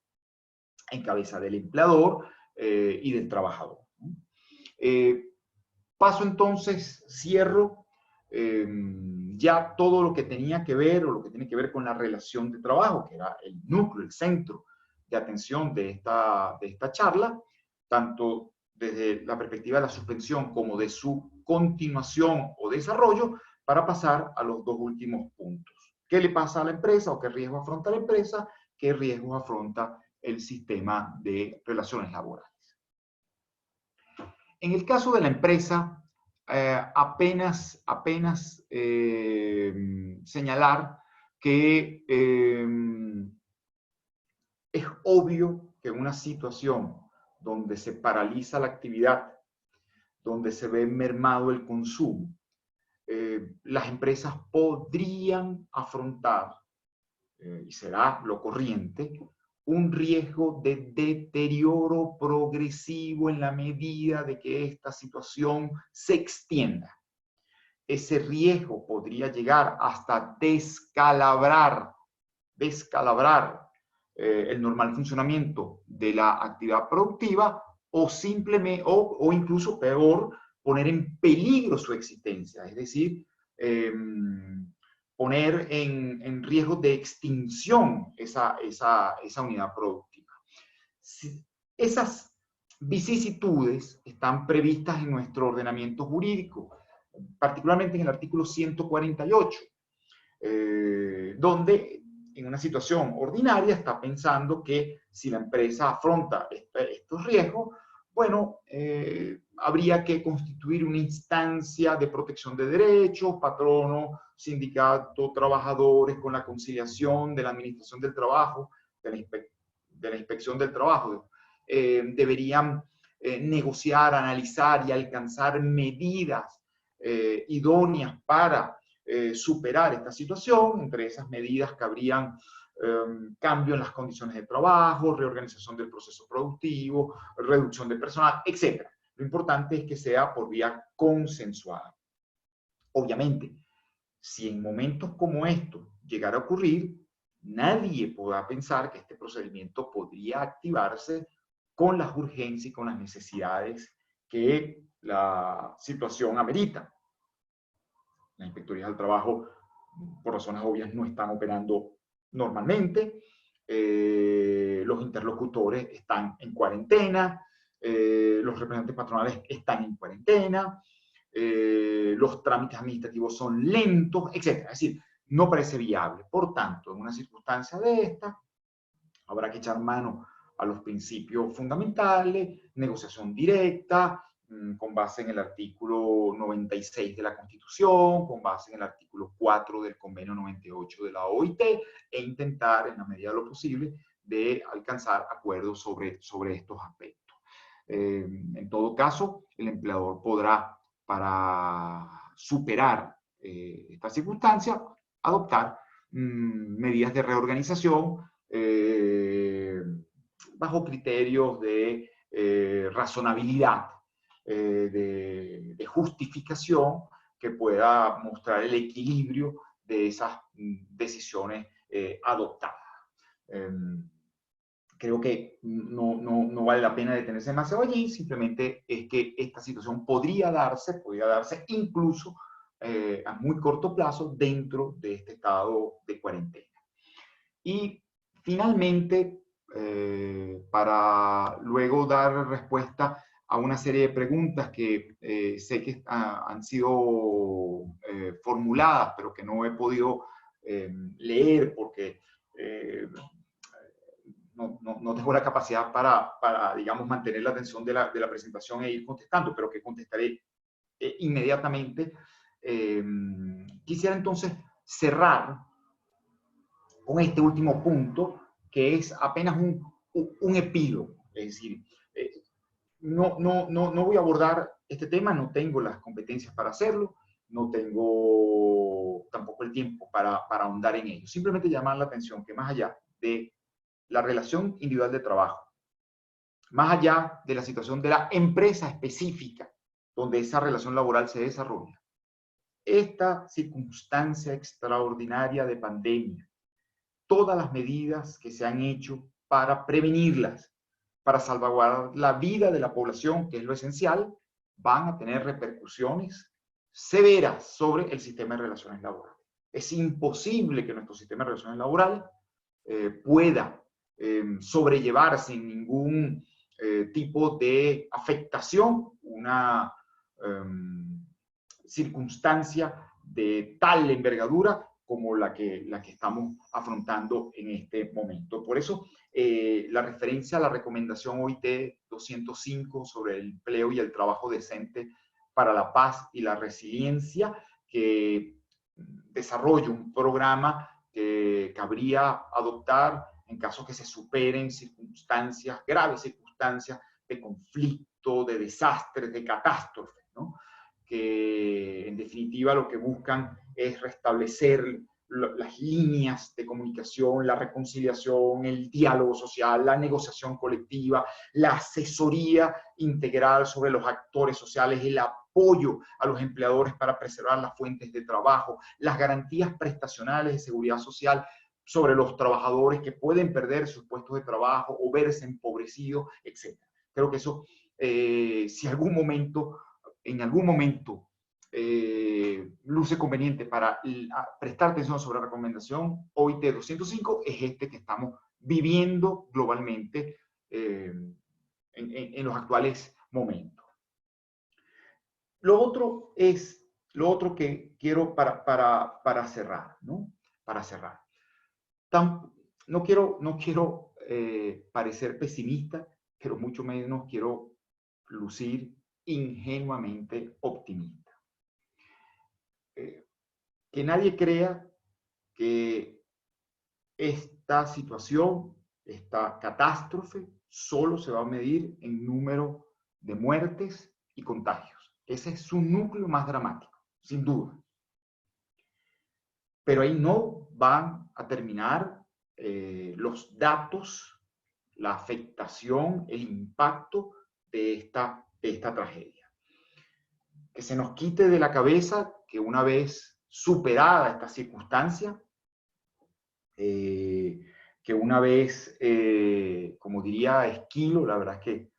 [SPEAKER 1] en cabeza del empleador y del trabajador. Paso entonces, cierro ya todo lo que tenía que ver, o lo que tiene que ver con la relación de trabajo, que era el núcleo, el centro de atención de esta charla, tanto desde la perspectiva de la suspensión como de su continuación o desarrollo, para pasar a los dos últimos puntos. ¿Qué le pasa a la empresa, o qué riesgo afronta la empresa? ¿Qué riesgos afronta el sistema de relaciones laborales? En el caso de la empresa, apenas señalar que es obvio que en una situación donde se paraliza la actividad, donde se ve mermado el consumo, las empresas podrían afrontar, y será lo corriente, un riesgo de deterioro progresivo en la medida de que esta situación se extienda. Ese riesgo podría llegar hasta descalabrar el normal funcionamiento de la actividad productiva, o simplemente, o incluso peor, poner en peligro su existencia, es decir, poner en riesgo de extinción esa unidad productiva. Esas vicisitudes están previstas en nuestro ordenamiento jurídico, particularmente en el artículo 148, donde en una situación ordinaria está pensando que si la empresa afronta estos riesgos, bueno, habría que constituir una instancia de protección de derechos, patrono, sindicato, trabajadores, con la conciliación de la Administración del Trabajo, de la Inspección del Trabajo. Deberían negociar, analizar y alcanzar medidas idóneas para superar esta situación. Entre esas medidas cabrían cambio en las condiciones de trabajo, reorganización del proceso productivo, reducción de personal, etc. Lo importante es que sea por vía consensuada. Obviamente, si en momentos como estos llegara a ocurrir, nadie podrá pensar que este procedimiento podría activarse con las urgencias y con las necesidades que la situación amerita. Las inspectorías del trabajo, por razones obvias, no están operando normalmente. Los interlocutores están en cuarentena. Los representantes patronales están en cuarentena. Los trámites administrativos son lentos, etc. Es decir, no parece viable. Por tanto, en una circunstancia de esta, habrá que echar mano a los principios fundamentales, negociación directa, con base en el artículo 96 de la Constitución, con base en el artículo 4 del Convenio 98 de la OIT, e intentar, en la medida de lo posible, de alcanzar acuerdos sobre estos aspectos. En todo caso, el empleador podrá, para superar esta circunstancia, adoptar medidas de reorganización bajo criterios de razonabilidad, de justificación, que pueda mostrar el equilibrio de esas decisiones adoptadas. creo que no vale la pena detenerse demasiado allí, simplemente es que esta situación podría darse incluso a muy corto plazo dentro de este estado de cuarentena. Y finalmente, para luego dar respuesta a una serie de preguntas que sé que han sido formuladas, pero que no he podido leer porque no tengo la capacidad para, digamos, mantener la atención de la presentación e ir contestando, pero que contestaré inmediatamente. Quisiera entonces cerrar con este último punto, que es apenas un epílogo. Es decir, no voy a abordar este tema, no tengo las competencias para hacerlo, no tengo tampoco el tiempo para ahondar en ello. Simplemente llamar la atención que más allá de la relación individual de trabajo, más allá de la situación de la empresa específica donde esa relación laboral se desarrolla, esta circunstancia extraordinaria de pandemia, todas las medidas que se han hecho para prevenirlas, para salvaguardar la vida de la población, que es lo esencial, van a tener repercusiones severas sobre el sistema de relaciones laborales. Es imposible que nuestro sistema de relaciones laborales pueda sobrellevar sin ningún tipo de afectación una circunstancia de tal envergadura como la que estamos afrontando en este momento. Por eso, la referencia a la recomendación OIT 205 sobre el empleo y el trabajo decente para la paz y la resiliencia, que desarrolla un programa que cabría adoptar en caso que se superen circunstancias, graves circunstancias de conflicto, de desastres, de catástrofes, ¿no? Que en definitiva lo que buscan es restablecer las líneas de comunicación, la reconciliación, el diálogo social, la negociación colectiva, la asesoría integral sobre los actores sociales, el apoyo a los empleadores para preservar las fuentes de trabajo, las garantías prestacionales de seguridad social sobre los trabajadores que pueden perder sus puestos de trabajo o verse empobrecidos, etc. Creo que eso, si en algún momento luce conveniente para prestar atención sobre la recomendación OIT 205, es este que estamos viviendo globalmente en los actuales momentos. Lo otro que quiero para cerrar, ¿no? Para cerrar. No quiero parecer pesimista, pero mucho menos quiero lucir ingenuamente optimista. Que nadie crea que esta situación, esta catástrofe, solo se va a medir en número de muertes y contagios. Ese es su núcleo más dramático, sin duda. Pero ahí no van a terminar los datos, la afectación, el impacto de esta tragedia. Que se nos quite de la cabeza que una vez superada esta circunstancia, que una vez, como diría Esquilo, la verdad es que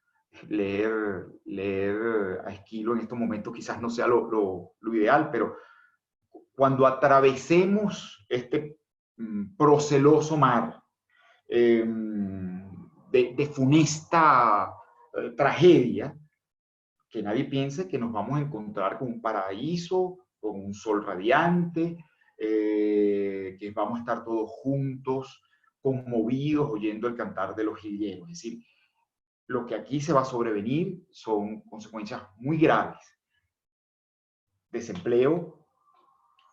[SPEAKER 1] leer a Esquilo en estos momentos quizás no sea lo ideal, pero cuando atravesemos este proceloso mar de funesta tragedia, que nadie piense que nos vamos a encontrar con un paraíso, con un sol radiante, que vamos a estar todos juntos, conmovidos, oyendo el cantar de los jilgueros. Es decir, lo que aquí se va a sobrevenir son consecuencias muy graves. Desempleo,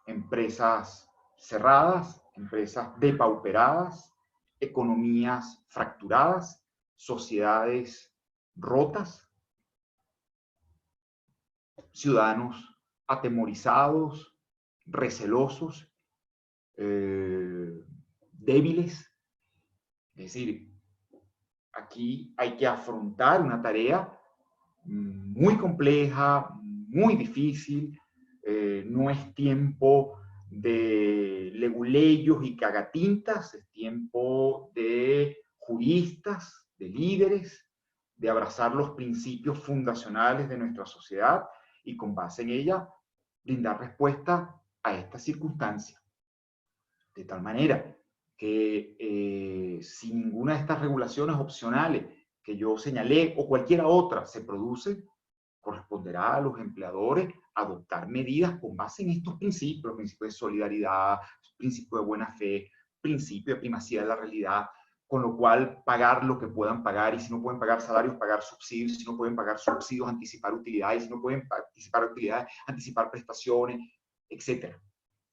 [SPEAKER 1] empresas cerradas, empresas depauperadas, economías fracturadas, sociedades rotas, ciudadanos atemorizados, recelosos, débiles. Es decir, aquí hay que afrontar una tarea muy compleja, muy difícil. No es tiempo de leguleyos y cagatintas, es tiempo de juristas, de líderes, de abrazar los principios fundacionales de nuestra sociedad y con base en ella brindar respuesta a esta circunstancia. De tal manera que si ninguna de estas regulaciones opcionales que yo señalé o cualquiera otra se produce, corresponderá a los empleadores adoptar medidas con base en estos principios, principios de solidaridad, principio de buena fe, principio de primacía de la realidad, con lo cual pagar lo que puedan pagar, y si no pueden pagar salarios, pagar subsidios, si no pueden pagar subsidios, anticipar utilidades, si no pueden anticipar utilidades, anticipar prestaciones, etc.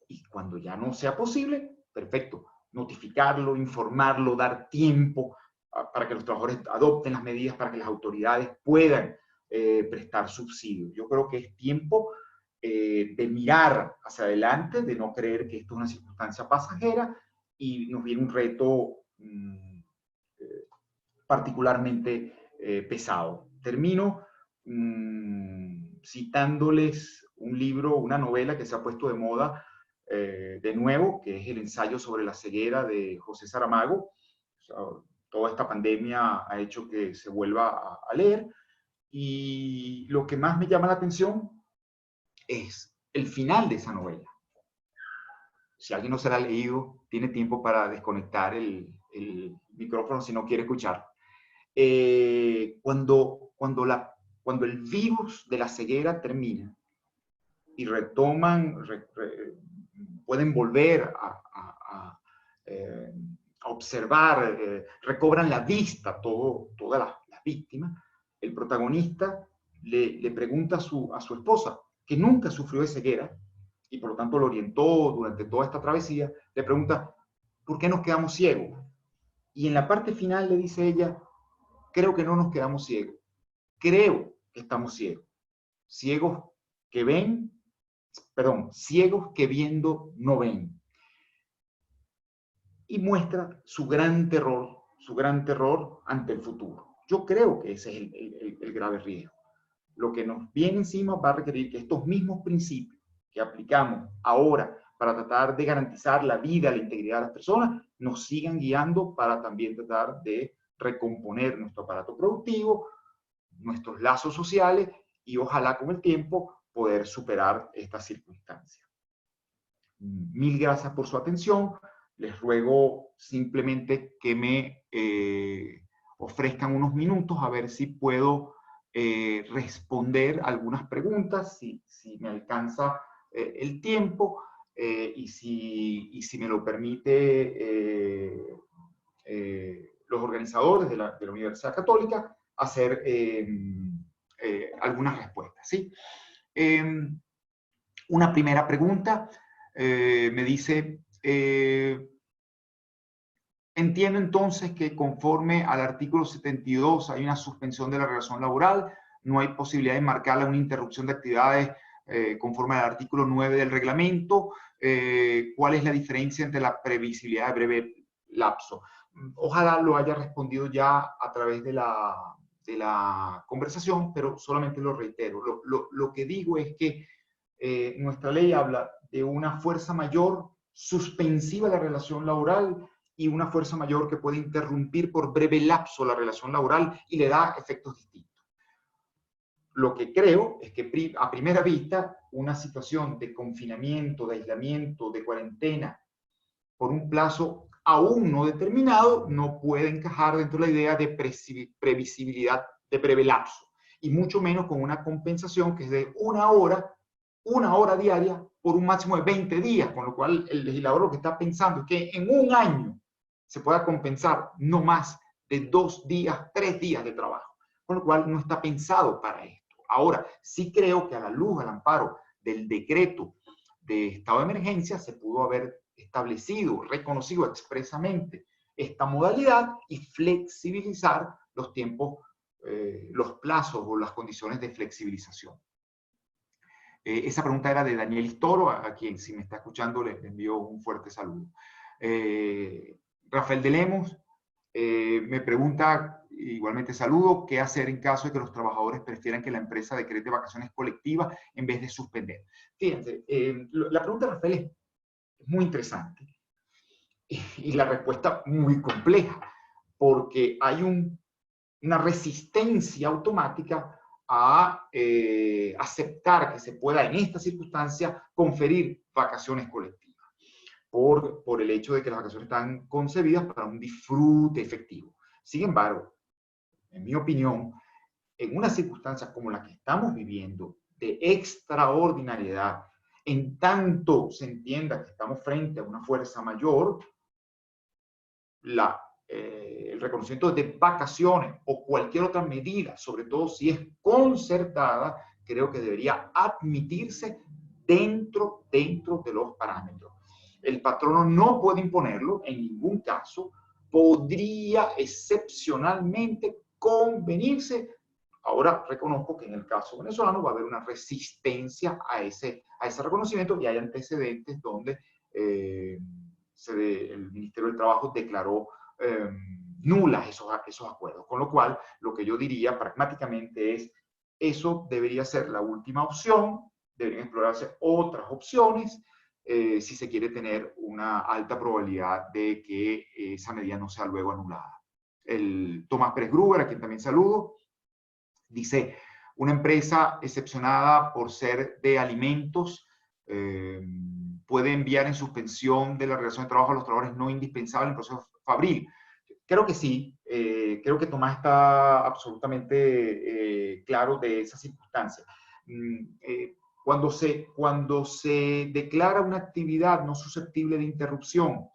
[SPEAKER 1] Y cuando ya no sea posible, perfecto, notificarlo, informarlo, dar tiempo para que los trabajadores adopten las medidas, para que las autoridades puedan prestar subsidios. Yo creo que es tiempo de mirar hacia adelante, de no creer que esto es una circunstancia pasajera y nos viene un reto particularmente pesado. Termino citándoles un libro, una novela que se ha puesto de moda de nuevo, que es El ensayo sobre la ceguera de José Saramago. O sea, toda esta pandemia ha hecho que se vuelva a leer, y lo que más me llama la atención es el final de esa novela. Si alguien no se la ha leído, tiene tiempo para desconectar el micrófono si no quiere escuchar. Cuando el virus de la ceguera termina y retoman, pueden volver a observar, recobran la vista todas las víctimas, el protagonista le pregunta a su esposa, que nunca sufrió de ceguera y por lo tanto lo orientó durante toda esta travesía, le pregunta, ¿por qué nos quedamos ciegos? Y en la parte final le dice ella, creo que no nos quedamos ciegos, creo que estamos ciegos. Ciegos que ven, perdón, ciegos que viendo no ven. Y muestra su gran terror ante el futuro. Yo creo que ese es el grave riesgo. Lo que nos viene encima va a requerir que estos mismos principios que aplicamos ahora para tratar de garantizar la vida, la integridad de las personas, nos sigan guiando para también tratar de recomponer nuestro aparato productivo, nuestros lazos sociales y ojalá con el tiempo poder superar esta circunstancia. Mil gracias por su atención. Les ruego simplemente que me ofrezcan unos minutos a ver si puedo responder algunas preguntas, si me alcanza el tiempo y si me lo permite los organizadores de la Universidad Católica, hacer algunas respuestas, ¿sí? Una primera pregunta me dice, entiendo entonces que conforme al artículo 72 hay una suspensión de la relación laboral, no hay posibilidad de marcarla una interrupción de actividades conforme al artículo 9 del reglamento. ¿Cuál es la diferencia entre la previsibilidad de breve lapso? Ojalá lo haya respondido ya a través de la conversación, pero solamente lo reitero. Lo que digo es que nuestra ley habla de una fuerza mayor suspensiva de la relación laboral y una fuerza mayor que puede interrumpir por breve lapso la relación laboral y le da efectos distintos. Lo que creo es que a primera vista una situación de confinamiento, de aislamiento, de cuarentena por un plazo aún no determinado no puede encajar dentro de la idea de previsibilidad de breve lapso y mucho menos con una compensación que es de una hora diaria por un máximo de 20 días, con lo cual el legislador lo que está pensando es que en un año se pueda compensar no más de 2 días, 3 días de trabajo, con lo cual no está pensado para esto. Ahora, sí creo que a la luz, al amparo del decreto de estado de emergencia, se pudo haber establecido, reconocido expresamente esta modalidad y flexibilizar los tiempos, los plazos o las condiciones de flexibilización. Esa pregunta era de Daniel Toro, a quien si me está escuchando le envío un fuerte saludo. Rafael de Lemos me pregunta, igualmente saludo, ¿qué hacer en caso de que los trabajadores prefieran que la empresa decrete vacaciones colectivas en vez de suspender? Fíjense, la pregunta de Rafael es muy interesante y la respuesta muy compleja, porque hay una resistencia automática a aceptar que se pueda en esta circunstancia conferir vacaciones colectivas, por el hecho de que las vacaciones están concebidas para un disfrute efectivo. Sin embargo, en mi opinión, en una circunstancia como la que estamos viviendo, de extraordinariedad, en tanto se entienda que estamos frente a una fuerza mayor, el reconocimiento de vacaciones o cualquier otra medida, sobre todo si es concertada, creo que debería admitirse dentro de los parámetros. El patrono no puede imponerlo en ningún caso, podría excepcionalmente convenirse. Ahora reconozco que en el caso venezolano va a haber una resistencia a ese reconocimiento y hay antecedentes donde el Ministerio del Trabajo declaró nulas esos acuerdos. Con lo cual, lo que yo diría pragmáticamente es, eso debería ser la última opción, deberían explorarse otras opciones, si se quiere tener una alta probabilidad de que esa medida no sea luego anulada. El Tomás Pérez Gruber, a quien también saludo, dice, una empresa excepcionada por ser de alimentos puede enviar en suspensión de la relación de trabajo a los trabajadores no indispensables en el proceso fabril. Creo que sí, creo que Tomás está absolutamente claro de esa circunstancia. Cuando se declara una actividad no susceptible de interrupción,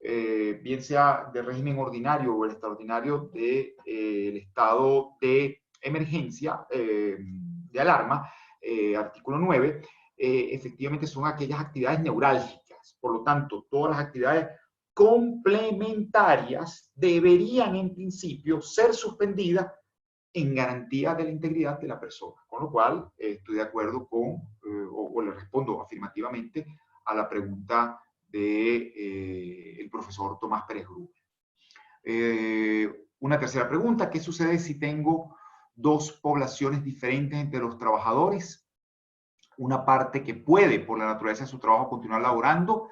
[SPEAKER 1] bien sea de régimen ordinario o el extraordinario del estado de emergencia, de alarma, artículo 9, efectivamente son aquellas actividades neurálgicas. Por lo tanto, todas las actividades complementarias deberían en principio ser suspendidas en garantía de la integridad de la persona. Con lo cual, estoy de acuerdo con, o le respondo afirmativamente a la pregunta del profesor Tomás Pérez Gruber. Una tercera pregunta, ¿qué sucede si tengo dos poblaciones diferentes entre los trabajadores? Una parte que puede, por la naturaleza de su trabajo, continuar laborando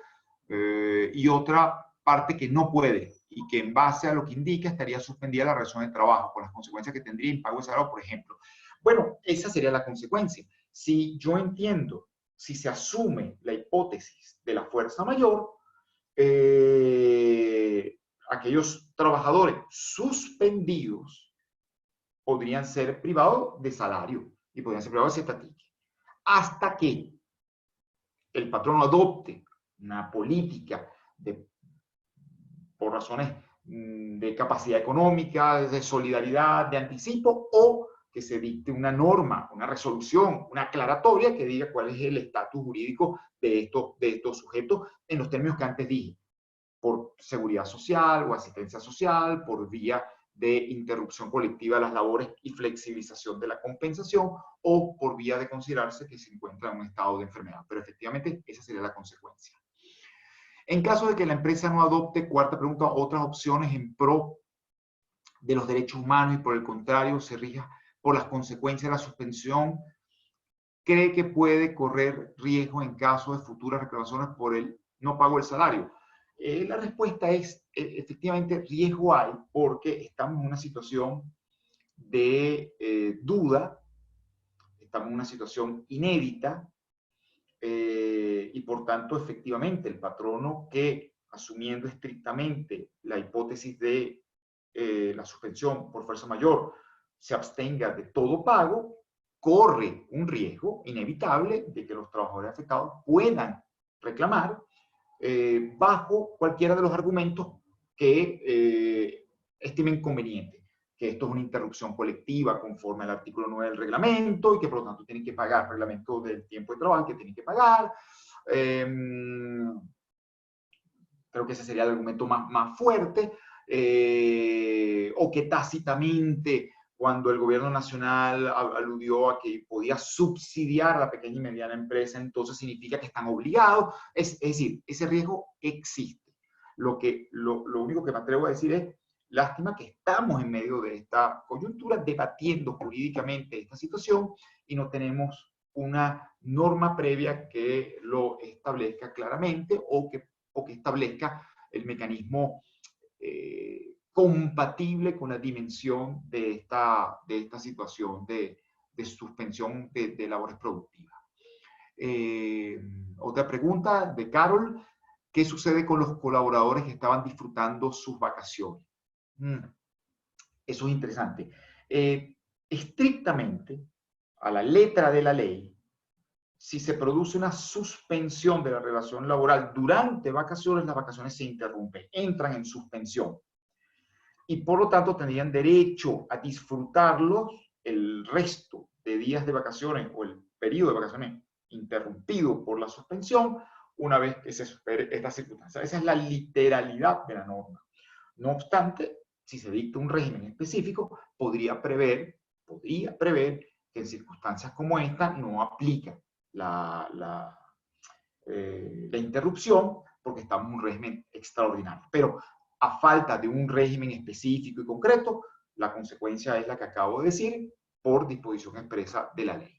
[SPEAKER 1] y otra parte que no puede y que en base a lo que indica estaría suspendida la relación de trabajo por las consecuencias que tendría en pago de salario, por ejemplo. Bueno, esa sería la consecuencia. Si yo entiendo, si se asume la hipótesis de la fuerza mayor, aquellos trabajadores suspendidos podrían ser privados de salario y podrían ser privados de estatique. Hasta que el patrón adopte una política por razones de capacidad económica, de solidaridad, de anticipo, o que se dicte una norma, una resolución, una aclaratoria que diga cuál es el estatus jurídico de estos sujetos en los términos que antes dije, por seguridad social o asistencia social, por vía de interrupción colectiva de las labores y flexibilización de la compensación, o por vía de considerarse que se encuentra en un estado de enfermedad. Pero efectivamente, esa sería la consecuencia. En caso de que la empresa no adopte, cuarta pregunta, otras opciones en pro de los derechos humanos y por el contrario se rija por las consecuencias de la suspensión, ¿cree que puede correr riesgo en caso de futuras reclamaciones por el no pago del salario? La respuesta es, efectivamente, riesgo hay porque estamos en una situación de duda, estamos en una situación inédita y por tanto, efectivamente, el patrono que, asumiendo estrictamente la hipótesis de la suspensión por fuerza mayor, se abstenga de todo pago, corre un riesgo inevitable de que los trabajadores afectados puedan reclamar bajo cualquiera de los argumentos que estimen conveniente, que esto es una interrupción colectiva conforme al artículo 9 del reglamento y que por lo tanto tienen que pagar, reglamento del tiempo de trabajo que tienen que pagar. Creo que ese sería el argumento más fuerte, o que tácitamente cuando el gobierno nacional aludió a que podía subsidiar a la pequeña y mediana empresa, entonces significa que están obligados. Es decir, ese riesgo existe. Lo único que me atrevo a decir es, lástima que estamos en medio de esta coyuntura debatiendo jurídicamente esta situación y no tenemos una norma previa que lo establezca claramente o que establezca el mecanismo compatible con la dimensión de esta situación de suspensión de labores productivas. Otra pregunta de Carol: ¿qué sucede con los colaboradores que estaban disfrutando sus vacaciones? Eso es interesante. Estrictamente, a la letra de la ley, si se produce una suspensión de la relación laboral durante vacaciones, las vacaciones se interrumpen, entran en suspensión. Y por lo tanto tendrían derecho a disfrutarlos el resto de días de vacaciones o el periodo de vacaciones interrumpido por la suspensión una vez que se supere esta circunstancia. Esa es la literalidad de la norma. No obstante, si se dicta un régimen específico, podría prever que en circunstancias como esta no aplica la interrupción porque estamos en un régimen extraordinario. Pero a falta de un régimen específico y concreto, la consecuencia es la que acabo de decir por disposición expresa de la ley.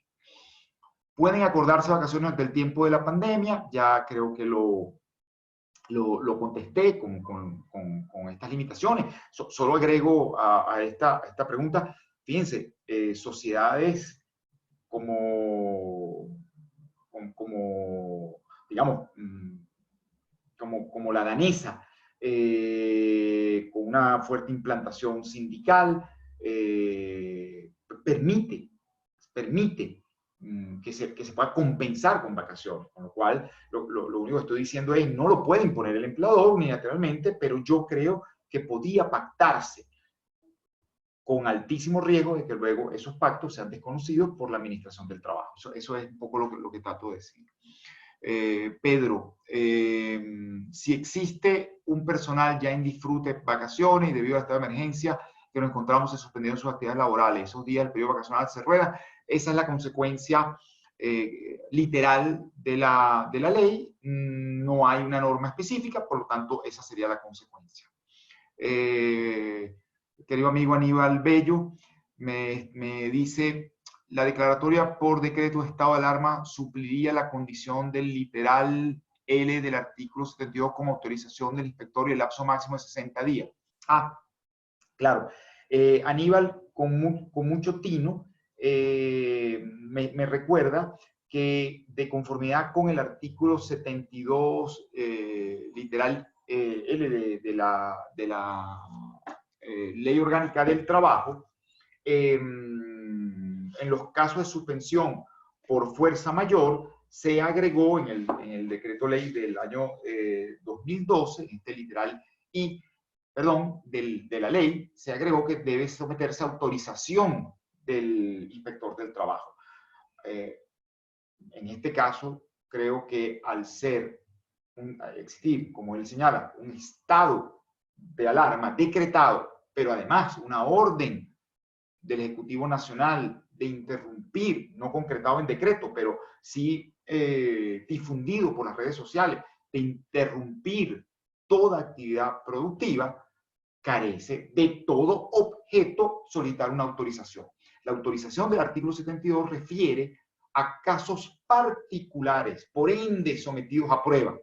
[SPEAKER 1] Pueden acordarse vacaciones durante el tiempo de la pandemia, ya creo que lo contesté con estas limitaciones. Solo agrego a esta pregunta, fíjense, sociedades como digamos, como la danesa, con una fuerte implantación sindical, permite que se pueda compensar con vacaciones, con lo cual lo único que estoy diciendo es no lo puede imponer el empleador unilateralmente, pero yo creo que podía pactarse con altísimo riesgo de que luego esos pactos sean desconocidos por la Administración del Trabajo. Eso es un poco lo que trato de decir. Pedro, si existe un personal ya en disfrute vacaciones y debido a esta emergencia que nos encontramos se suspendieron sus actividades laborales, esos días el periodo vacacional se rueda, esa es la consecuencia literal de la ley, no hay una norma específica, por lo tanto esa sería la consecuencia. Querido amigo Aníbal Bello me dice: la declaratoria por decreto de estado de alarma supliría la condición del literal L del artículo 72 como autorización del inspector y el lapso máximo de 60 días. Claro. Aníbal, con mucho tino, me recuerda que de conformidad con el artículo 72, literal L de la Ley Orgánica del Trabajo, en los casos de suspensión por fuerza mayor, se agregó en el decreto ley del año 2012, este literal I, de la ley, se agregó que debe someterse a autorización del inspector del trabajo. En este caso, creo que al existir, como él señala, un estado de alarma decretado, pero además una orden del Ejecutivo Nacional de interrumpir, no concretado en decreto, pero sí difundido por las redes sociales, de interrumpir toda actividad productiva, carece de todo objeto solicitar una autorización. La autorización del artículo 72 refiere a casos particulares, por ende sometidos a prueba.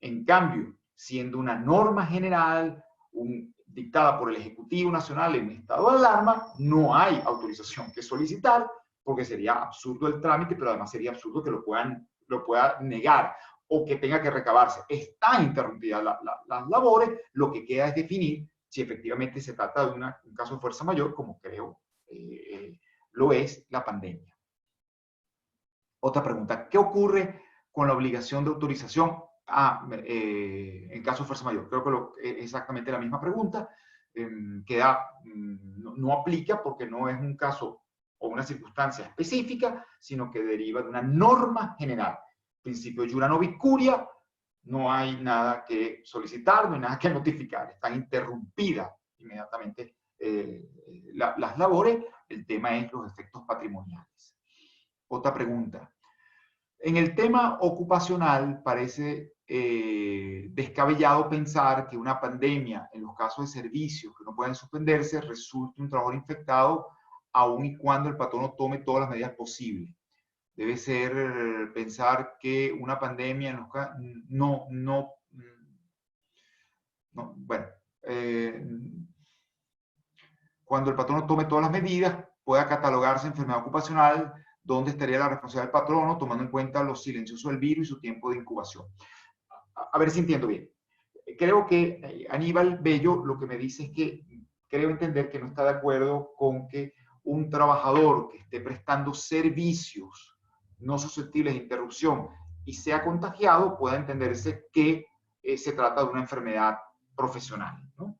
[SPEAKER 1] En cambio, siendo una norma general, dictada por el Ejecutivo Nacional en estado de alarma, no hay autorización que solicitar, porque sería absurdo el trámite, pero además sería absurdo que lo pueda negar o que tenga que recabarse. Están interrumpidas las labores, lo que queda es definir si efectivamente se trata de un caso de fuerza mayor, como creo lo es la pandemia. Otra pregunta: ¿qué ocurre con la obligación de autorización en caso de fuerza mayor? Creo que es exactamente la misma pregunta. No aplica porque no es un caso o una circunstancia específica, sino que deriva de una norma general. Principio iura nobis curia, no hay nada que solicitar, no hay nada que notificar. Están interrumpidas inmediatamente las labores. El tema es los efectos patrimoniales. Otra pregunta: en el tema ocupacional parece descabellado pensar que una pandemia, en los casos de servicios que no pueden suspenderse, resulte un trabajador infectado aun y cuando el patrono tome todas las medidas posibles. Debe ser pensar que una pandemia en los casos bueno, cuando el patrono tome todas las medidas, pueda catalogarse enfermedad ocupacional, donde estaría la responsabilidad del patrono, tomando en cuenta lo silencioso del virus y su tiempo de incubación. A ver si entiendo bien. Creo que Aníbal Bello lo que me dice es que creo entender que no está de acuerdo con que un trabajador que esté prestando servicios no susceptibles de interrupción y sea contagiado pueda entenderse que se trata de una enfermedad profesional, ¿no?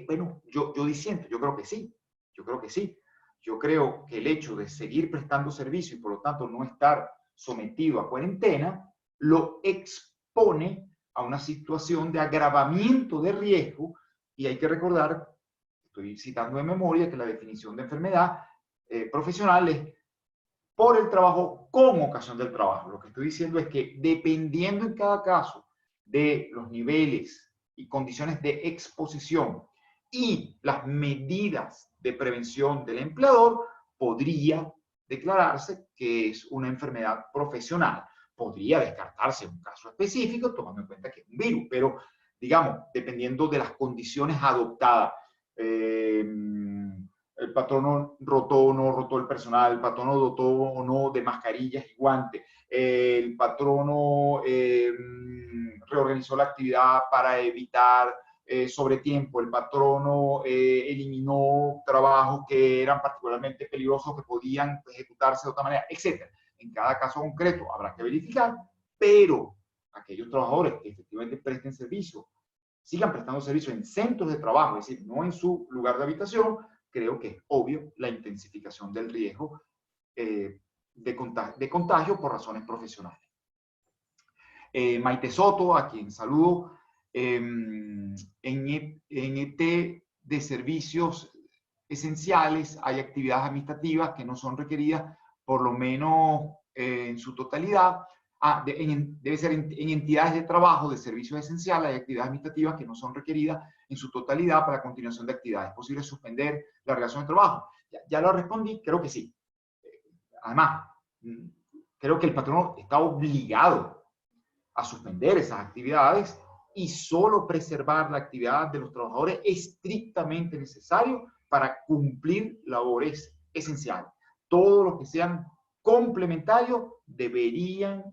[SPEAKER 1] Bueno, yo disiento, yo creo que sí, yo creo que sí. Yo creo que el hecho de seguir prestando servicio y por lo tanto no estar sometido a cuarentena lo expone a una situación de agravamiento de riesgo y hay que recordar, estoy citando de memoria, que la definición de enfermedad profesional es por el trabajo con ocasión del trabajo. Lo que estoy diciendo es que dependiendo en cada caso de los niveles y condiciones de exposición y las medidas de prevención del empleador, podría declararse que es una enfermedad profesional. Podría descartarse un caso específico, tomando en cuenta que es un virus, pero digamos, dependiendo de las condiciones adoptadas. El patrono rotó o no rotó el personal, el patrono dotó o no de mascarillas y guantes, el patrono reorganizó la actividad para evitar sobretiempo, el patrono eliminó trabajos que eran particularmente peligrosos, que podían ejecutarse de otra manera, etc. En cada caso concreto habrá que verificar, pero aquellos trabajadores que efectivamente presten servicio, sigan prestando servicio en centros de trabajo, es decir, no en su lugar de habitación, creo que es obvio la intensificación del riesgo de contagio por razones profesionales. Maite Soto, a quien saludo, en ET de servicios esenciales hay actividades administrativas que no son requeridas, por lo menos en su totalidad. Debe ser en entidades de trabajo de servicios esenciales, hay actividades administrativas que no son requeridas en su totalidad para la continuación de actividades. ¿Es posible suspender la relación de trabajo? Ya lo respondí, creo que sí. Además, creo que el patrono está obligado a suspender esas actividades y solo preservar la actividad de los trabajadores estrictamente necesario para cumplir labores esenciales. Todos los que sean complementarios deberían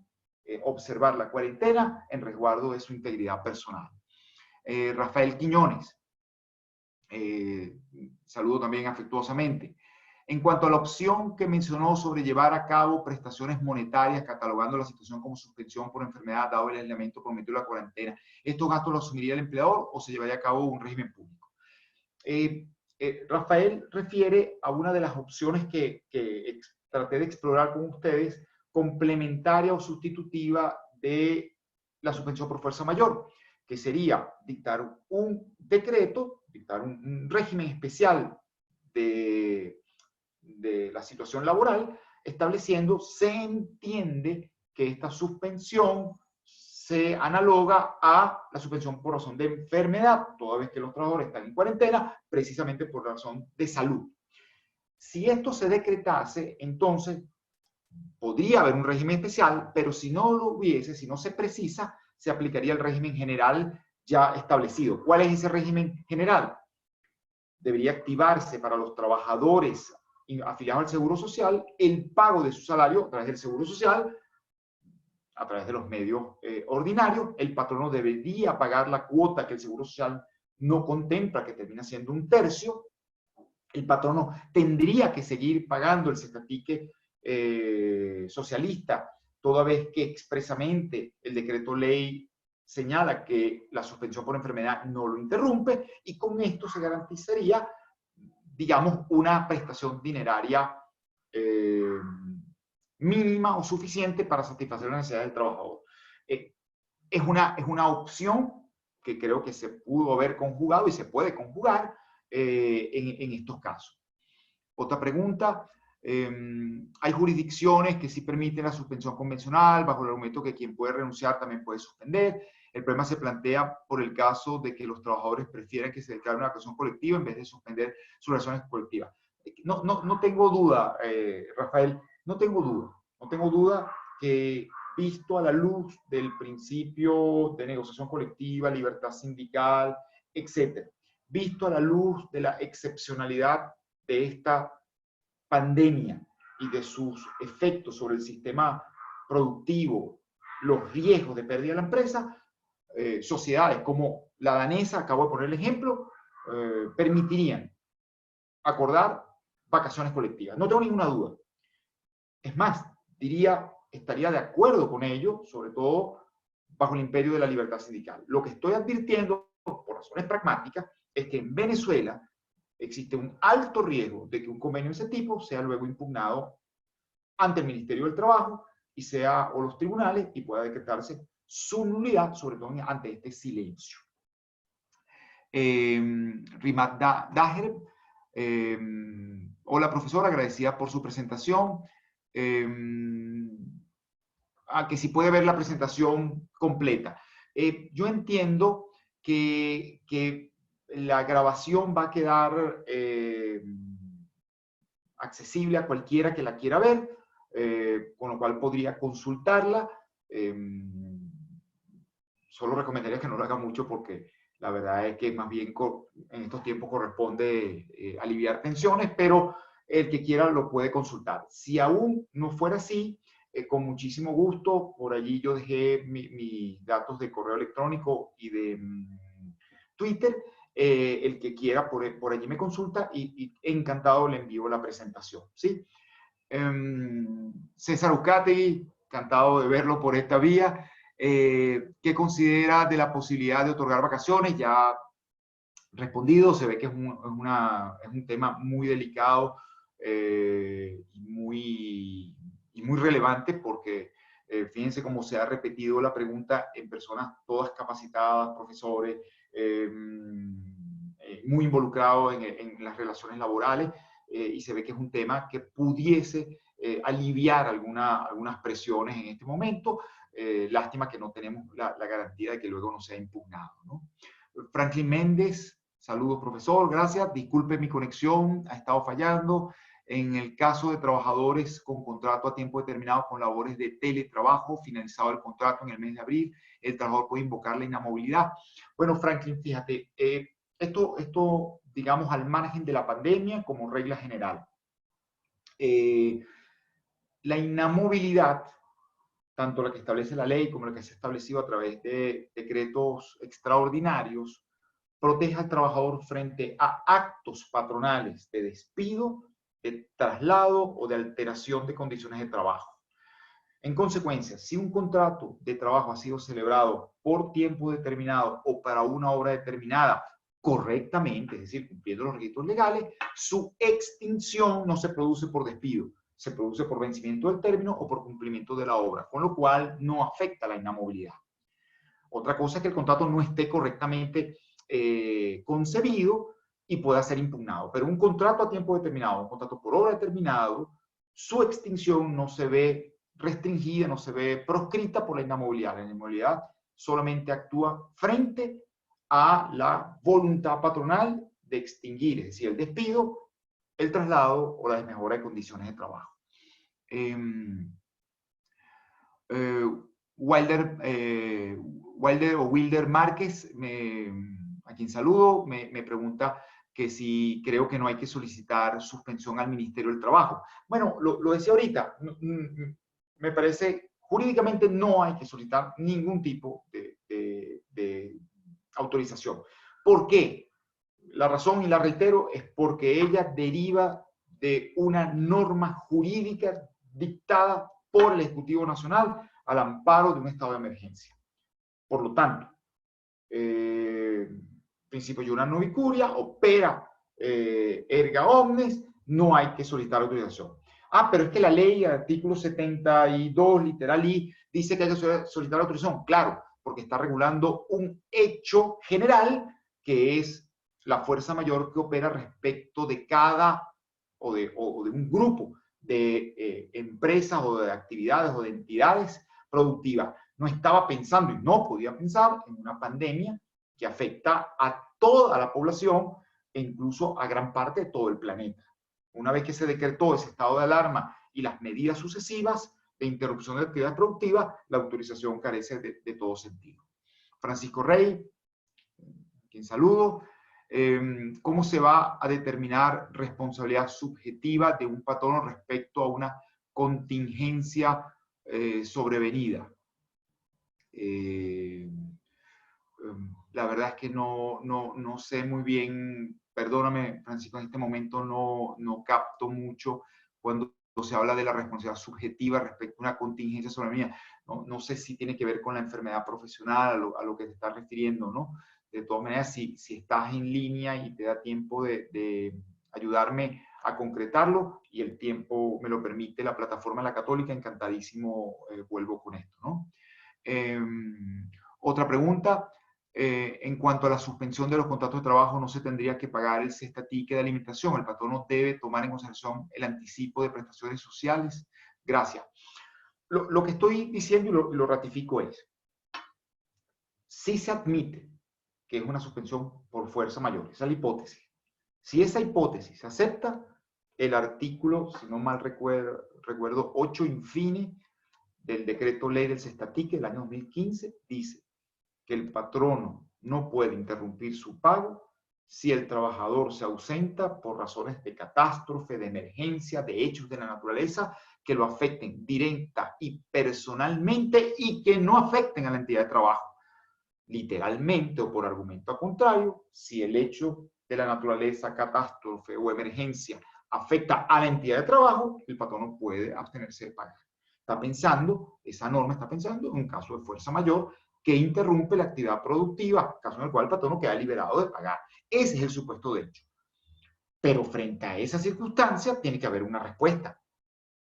[SPEAKER 1] observar la cuarentena en resguardo de su integridad personal. Rafael Quiñones, saludo también afectuosamente. En cuanto a la opción que mencionó sobre llevar a cabo prestaciones monetarias, catalogando la situación como suspensión por enfermedad, dado el aislamiento prometido de la cuarentena, ¿estos gastos los asumiría el empleador o se llevaría a cabo un régimen público? Rafael refiere a una de las opciones que traté de explorar con ustedes, complementaria o sustitutiva de la suspensión por fuerza mayor, que sería dictar un decreto, dictar un régimen especial de la situación laboral, estableciendo, se entiende que esta suspensión se analoga a la suspensión por razón de enfermedad, toda vez que los trabajadores están en cuarentena, precisamente por razón de salud. Si esto se decretase, entonces podría haber un régimen especial, pero si no lo hubiese, si no se precisa, se aplicaría el régimen general ya establecido. ¿Cuál es ese régimen general? Debería activarse para los trabajadores afiliados al Seguro Social el pago de su salario a través del Seguro Social, a través de los medios ordinarios. El patrono debería pagar la cuota que el Seguro Social no contempla, que termina siendo 1/3. El patrono tendría que seguir pagando el cestatique socialista, toda vez que expresamente el decreto ley señala que la suspensión por enfermedad no lo interrumpe, y con esto se garantizaría, digamos, una prestación dineraria mínima o suficiente para satisfacer las necesidades del trabajador. Es una opción que creo que se pudo haber conjugado y se puede conjugar en estos casos. Otra pregunta. Hay jurisdicciones que sí permiten la suspensión convencional bajo el argumento que quien puede renunciar también puede suspender. El problema se plantea por el caso de que los trabajadores prefieran que se declare una actuación colectiva en vez de suspender sus relaciones colectivas. No tengo duda, Rafael, no tengo duda que, visto a la luz del principio de negociación colectiva, libertad sindical, etc., visto a la luz de la excepcionalidad de esta pandemia y de sus efectos sobre el sistema productivo, los riesgos de pérdida de la empresa, sociedades como la danesa, acabo de poner el ejemplo, permitirían acordar vacaciones colectivas. No tengo ninguna duda. Es más, estaría de acuerdo con ello, sobre todo bajo el imperio de la libertad sindical. Lo que estoy advirtiendo, por razones pragmáticas, es que en Venezuela existe un alto riesgo de que un convenio de ese tipo sea luego impugnado ante el Ministerio del Trabajo o los tribunales, y pueda decretarse su nulidad, sobre todo ante este silencio. Rimat Daher, hola profesor, agradecida por su presentación. Que si puede ver la presentación completa. Yo entiendo que la grabación va a quedar accesible a cualquiera que la quiera ver, con lo cual podría consultarla. Solo recomendaría que no lo haga mucho, porque la verdad es que más bien en estos tiempos corresponde aliviar tensiones, pero el que quiera lo puede consultar. Si aún no fuera así, con muchísimo gusto, por allí yo dejé mis datos de correo electrónico y de Twitter. El que quiera por allí me consulta y encantado le envío la presentación, ¿sí? César Uzcategui, encantado de verlo por esta vía. ¿Qué considera de la posibilidad de otorgar vacaciones? Ya respondido, se ve que es un tema muy delicado y muy relevante, porque fíjense cómo se ha repetido la pregunta en personas todas capacitadas, profesores, muy involucrados en las relaciones laborales, y se ve que es un tema que pudiese aliviar algunas presiones en este momento. Lástima que no tenemos la garantía de que luego no sea impugnado, ¿no? Franklin Méndez, saludos profesor, gracias. Disculpe, mi conexión ha estado fallando. En el caso de trabajadores con contrato a tiempo determinado con labores de teletrabajo, finalizado el contrato en el mes de abril, el trabajador puede invocar la inamovilidad. Bueno, Franklin, fíjate, esto, digamos, al margen de la pandemia como regla general. La inamovilidad, tanto la que establece la ley como la que se ha establecido a través de decretos extraordinarios, protege al trabajador frente a actos patronales de despido, de traslado o de alteración de condiciones de trabajo. En consecuencia, si un contrato de trabajo ha sido celebrado por tiempo determinado o para una obra determinada correctamente, es decir, cumpliendo los requisitos legales, su extinción no se produce por despido, se produce por vencimiento del término o por cumplimiento de la obra, con lo cual no afecta la inamovilidad. Otra cosa es que el contrato no esté correctamente concebido y pueda ser impugnado, pero un contrato a tiempo determinado, un contrato por obra determinado, su extinción no se ve restringida, no se ve proscrita por la inamovilidad. La inamovilidad solamente actúa frente a la voluntad patronal de extinguir, es decir, el despido, el traslado o la desmejora de condiciones de trabajo. Wilder Márquez, a quien saludo, me pregunta que si creo que no hay que solicitar suspensión al Ministerio del Trabajo. Bueno, lo decía ahorita, me parece, jurídicamente no hay que solicitar ningún tipo de autorización. ¿Por qué? La razón, y la reitero, es porque ella deriva de una norma jurídica dictada por el Ejecutivo Nacional al amparo de un estado de emergencia. Por lo tanto, principio iura non vicuria, opera erga omnes, no hay que solicitar autorización. Pero es que la ley, artículo 72, literal I, dice que hay que solicitar autorización. Claro, porque está regulando un hecho general que es la fuerza mayor que opera respecto de cada o de un grupo de empresas o de actividades o de entidades productivas. No estaba pensando y no podía pensar en una pandemia que afecta a toda la población e incluso a gran parte de todo el planeta. Una vez que se decretó ese estado de alarma y las medidas sucesivas de interrupción de actividad productiva, la autorización carece de todo sentido. Francisco Rey, quien saludo. ¿Cómo se va a determinar responsabilidad subjetiva de un patrono respecto a una contingencia sobrevenida? La verdad es que no sé muy bien, perdóname, Francisco, en este momento no capto mucho cuando se habla de la responsabilidad subjetiva respecto a una contingencia sobrevenida. No sé si tiene que ver con la enfermedad profesional, a lo que te estás refiriendo, ¿no? De todas maneras, si estás en línea y te da tiempo de ayudarme a concretarlo y el tiempo me lo permite la plataforma de la Católica, encantadísimo vuelvo con esto, ¿no? Otra pregunta, en cuanto a la suspensión de los contratos de trabajo, no se tendría que pagar el cesta ticket de alimentación. El patrono debe tomar en consideración el anticipo de prestaciones sociales. Gracias. Lo que estoy diciendo y lo ratifico es, si se admite que es una suspensión por fuerza mayor, esa es la hipótesis. Si esa hipótesis se acepta, el artículo, si no mal recuerdo 8 infine del decreto ley del cestatique del año 2015 dice que el patrono no puede interrumpir su pago si el trabajador se ausenta por razones de catástrofe, de emergencia, de hechos de la naturaleza que lo afecten directa y personalmente y que no afecten a la entidad de trabajo. Literalmente o por argumento contrario, si el hecho de la naturaleza, catástrofe o emergencia afecta a la entidad de trabajo, el patrono puede abstenerse de pagar. Esa norma está pensando en un caso de fuerza mayor que interrumpe la actividad productiva, caso en el cual el patrono queda liberado de pagar. Ese es el supuesto de hecho. Pero frente a esa circunstancia tiene que haber una respuesta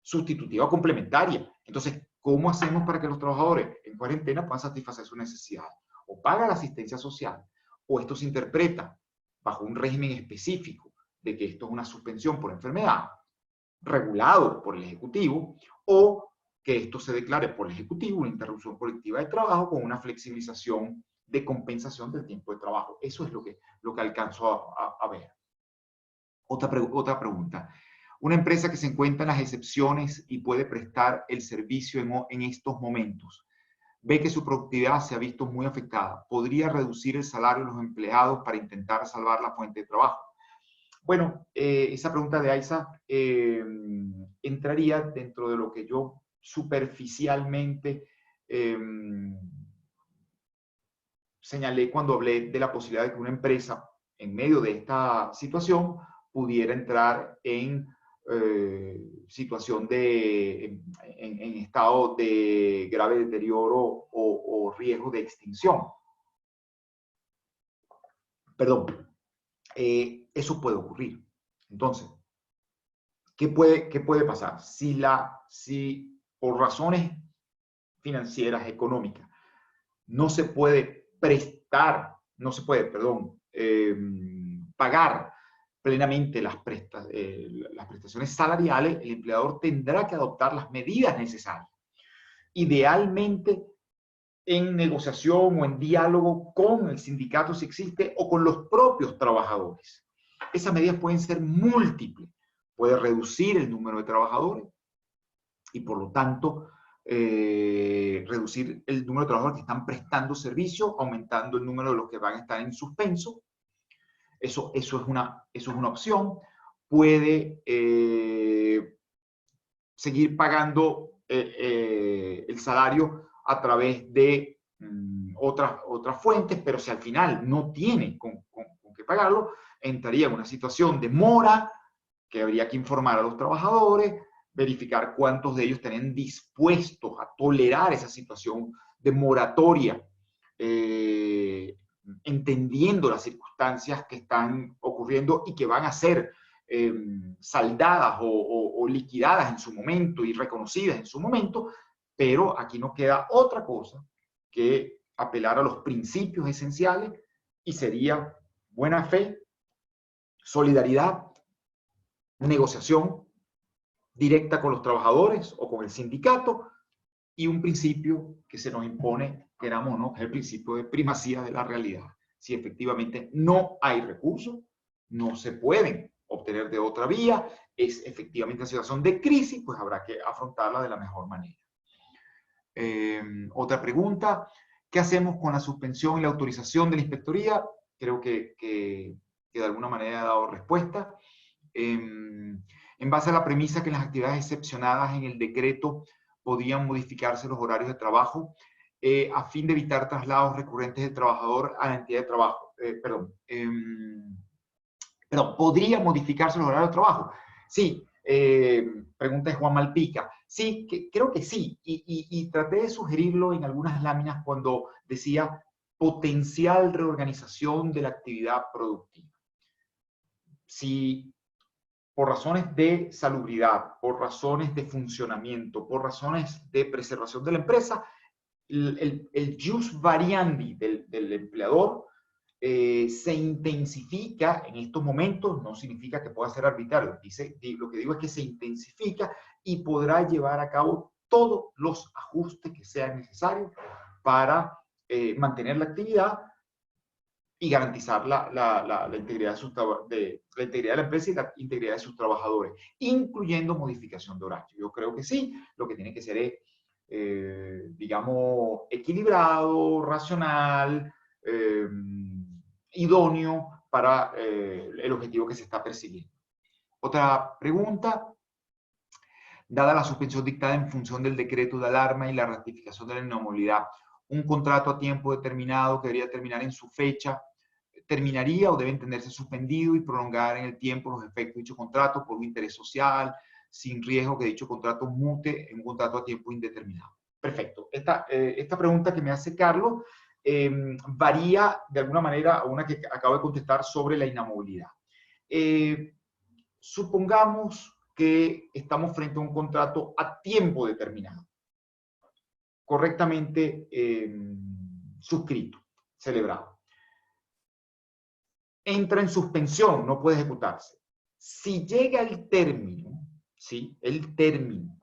[SPEAKER 1] sustitutiva o complementaria. Entonces, ¿cómo hacemos para que los trabajadores en cuarentena puedan satisfacer sus necesidades? O paga la asistencia social, o esto se interpreta bajo un régimen específico de que esto es una suspensión por enfermedad, regulado por el Ejecutivo, o que esto se declare por el Ejecutivo una interrupción colectiva de trabajo con una flexibilización de compensación del tiempo de trabajo. Eso es lo que alcanzo a ver. Otra pregunta. Una empresa que se encuentra en las excepciones y puede prestar el servicio en estos momentos, ve que su productividad se ha visto muy afectada. ¿Podría reducir el salario de los empleados para intentar salvar la fuente de trabajo? Bueno, esa pregunta de Aiza entraría dentro de lo que yo superficialmente señalé cuando hablé de la posibilidad de que una empresa, en medio de esta situación, pudiera entrar en situación en estado de grave deterioro o riesgo de extinción. Perdón, eso puede ocurrir. Entonces, ¿qué puede pasar? Si por razones financieras, económicas, no se puede pagar plenamente las prestaciones salariales, el empleador tendrá que adoptar las medidas necesarias. Idealmente, en negociación o en diálogo con el sindicato si existe o con los propios trabajadores. Esas medidas pueden ser múltiples. Puede reducir el número de trabajadores y por lo tanto reducir el número de trabajadores que están prestando servicio, aumentando el número de los que van a estar en suspenso. Eso es una opción. Puede seguir pagando el salario a través de otras fuentes, pero si al final no tiene con qué pagarlo, entraría en una situación de mora que habría que informar a los trabajadores, verificar cuántos de ellos estarían dispuestos a tolerar esa situación de moratoria, entendiendo las circunstancias que están ocurriendo y que van a ser saldadas o liquidadas en su momento y reconocidas en su momento, pero aquí no queda otra cosa que apelar a los principios esenciales y sería buena fe, solidaridad, negociación directa con los trabajadores o con el sindicato y un principio que se nos impone, queramos o no, que es el principio de primacía de la realidad. Si efectivamente no hay recursos, no se pueden obtener de otra vía, es efectivamente una situación de crisis, pues habrá que afrontarla de la mejor manera. Otra pregunta, ¿qué hacemos con la suspensión y la autorización de la inspectoría? Creo que que de alguna manera he dado respuesta. En base a la premisa que las actividades excepcionadas en el decreto podían modificarse los horarios de trabajo a fin de evitar traslados recurrentes del trabajador a la entidad de trabajo. Perdón, ¿podría modificarse los horarios de trabajo? Sí, pregunta de Juan Malpica. Sí, creo que sí, y traté de sugerirlo en algunas láminas cuando decía potencial reorganización de la actividad productiva. Si por razones de salubridad, por razones de funcionamiento, por razones de preservación de la empresa, el jus variandi del empleador se intensifica en estos momentos, no significa que pueda ser arbitrario, lo que digo es que se intensifica y podrá llevar a cabo todos los ajustes que sean necesarios para mantener la actividad y garantizar la integridad la integridad de la empresa y la integridad de sus trabajadores, incluyendo modificación de horario. Yo creo que sí, lo que tiene que ser es, digamos, equilibrado, racional, idóneo para el objetivo que se está persiguiendo. Otra pregunta. Dada la suspensión dictada en función del decreto de alarma y la ratificación de la inamovilidad, un contrato a tiempo determinado que debería terminar en su fecha, ¿terminaría o debe entenderse suspendido y prolongar en el tiempo los efectos de dicho contrato por un interés social, sin riesgo que dicho contrato mute en un contrato a tiempo indeterminado? Perfecto. Esta pregunta que me hace Carlos varía de alguna manera a una que acabo de contestar sobre la inamovilidad. Supongamos que estamos frente a un contrato a tiempo determinado, correctamente suscrito, celebrado. Entra en suspensión, no puede ejecutarse. Si llega el término, ¿sí? El término,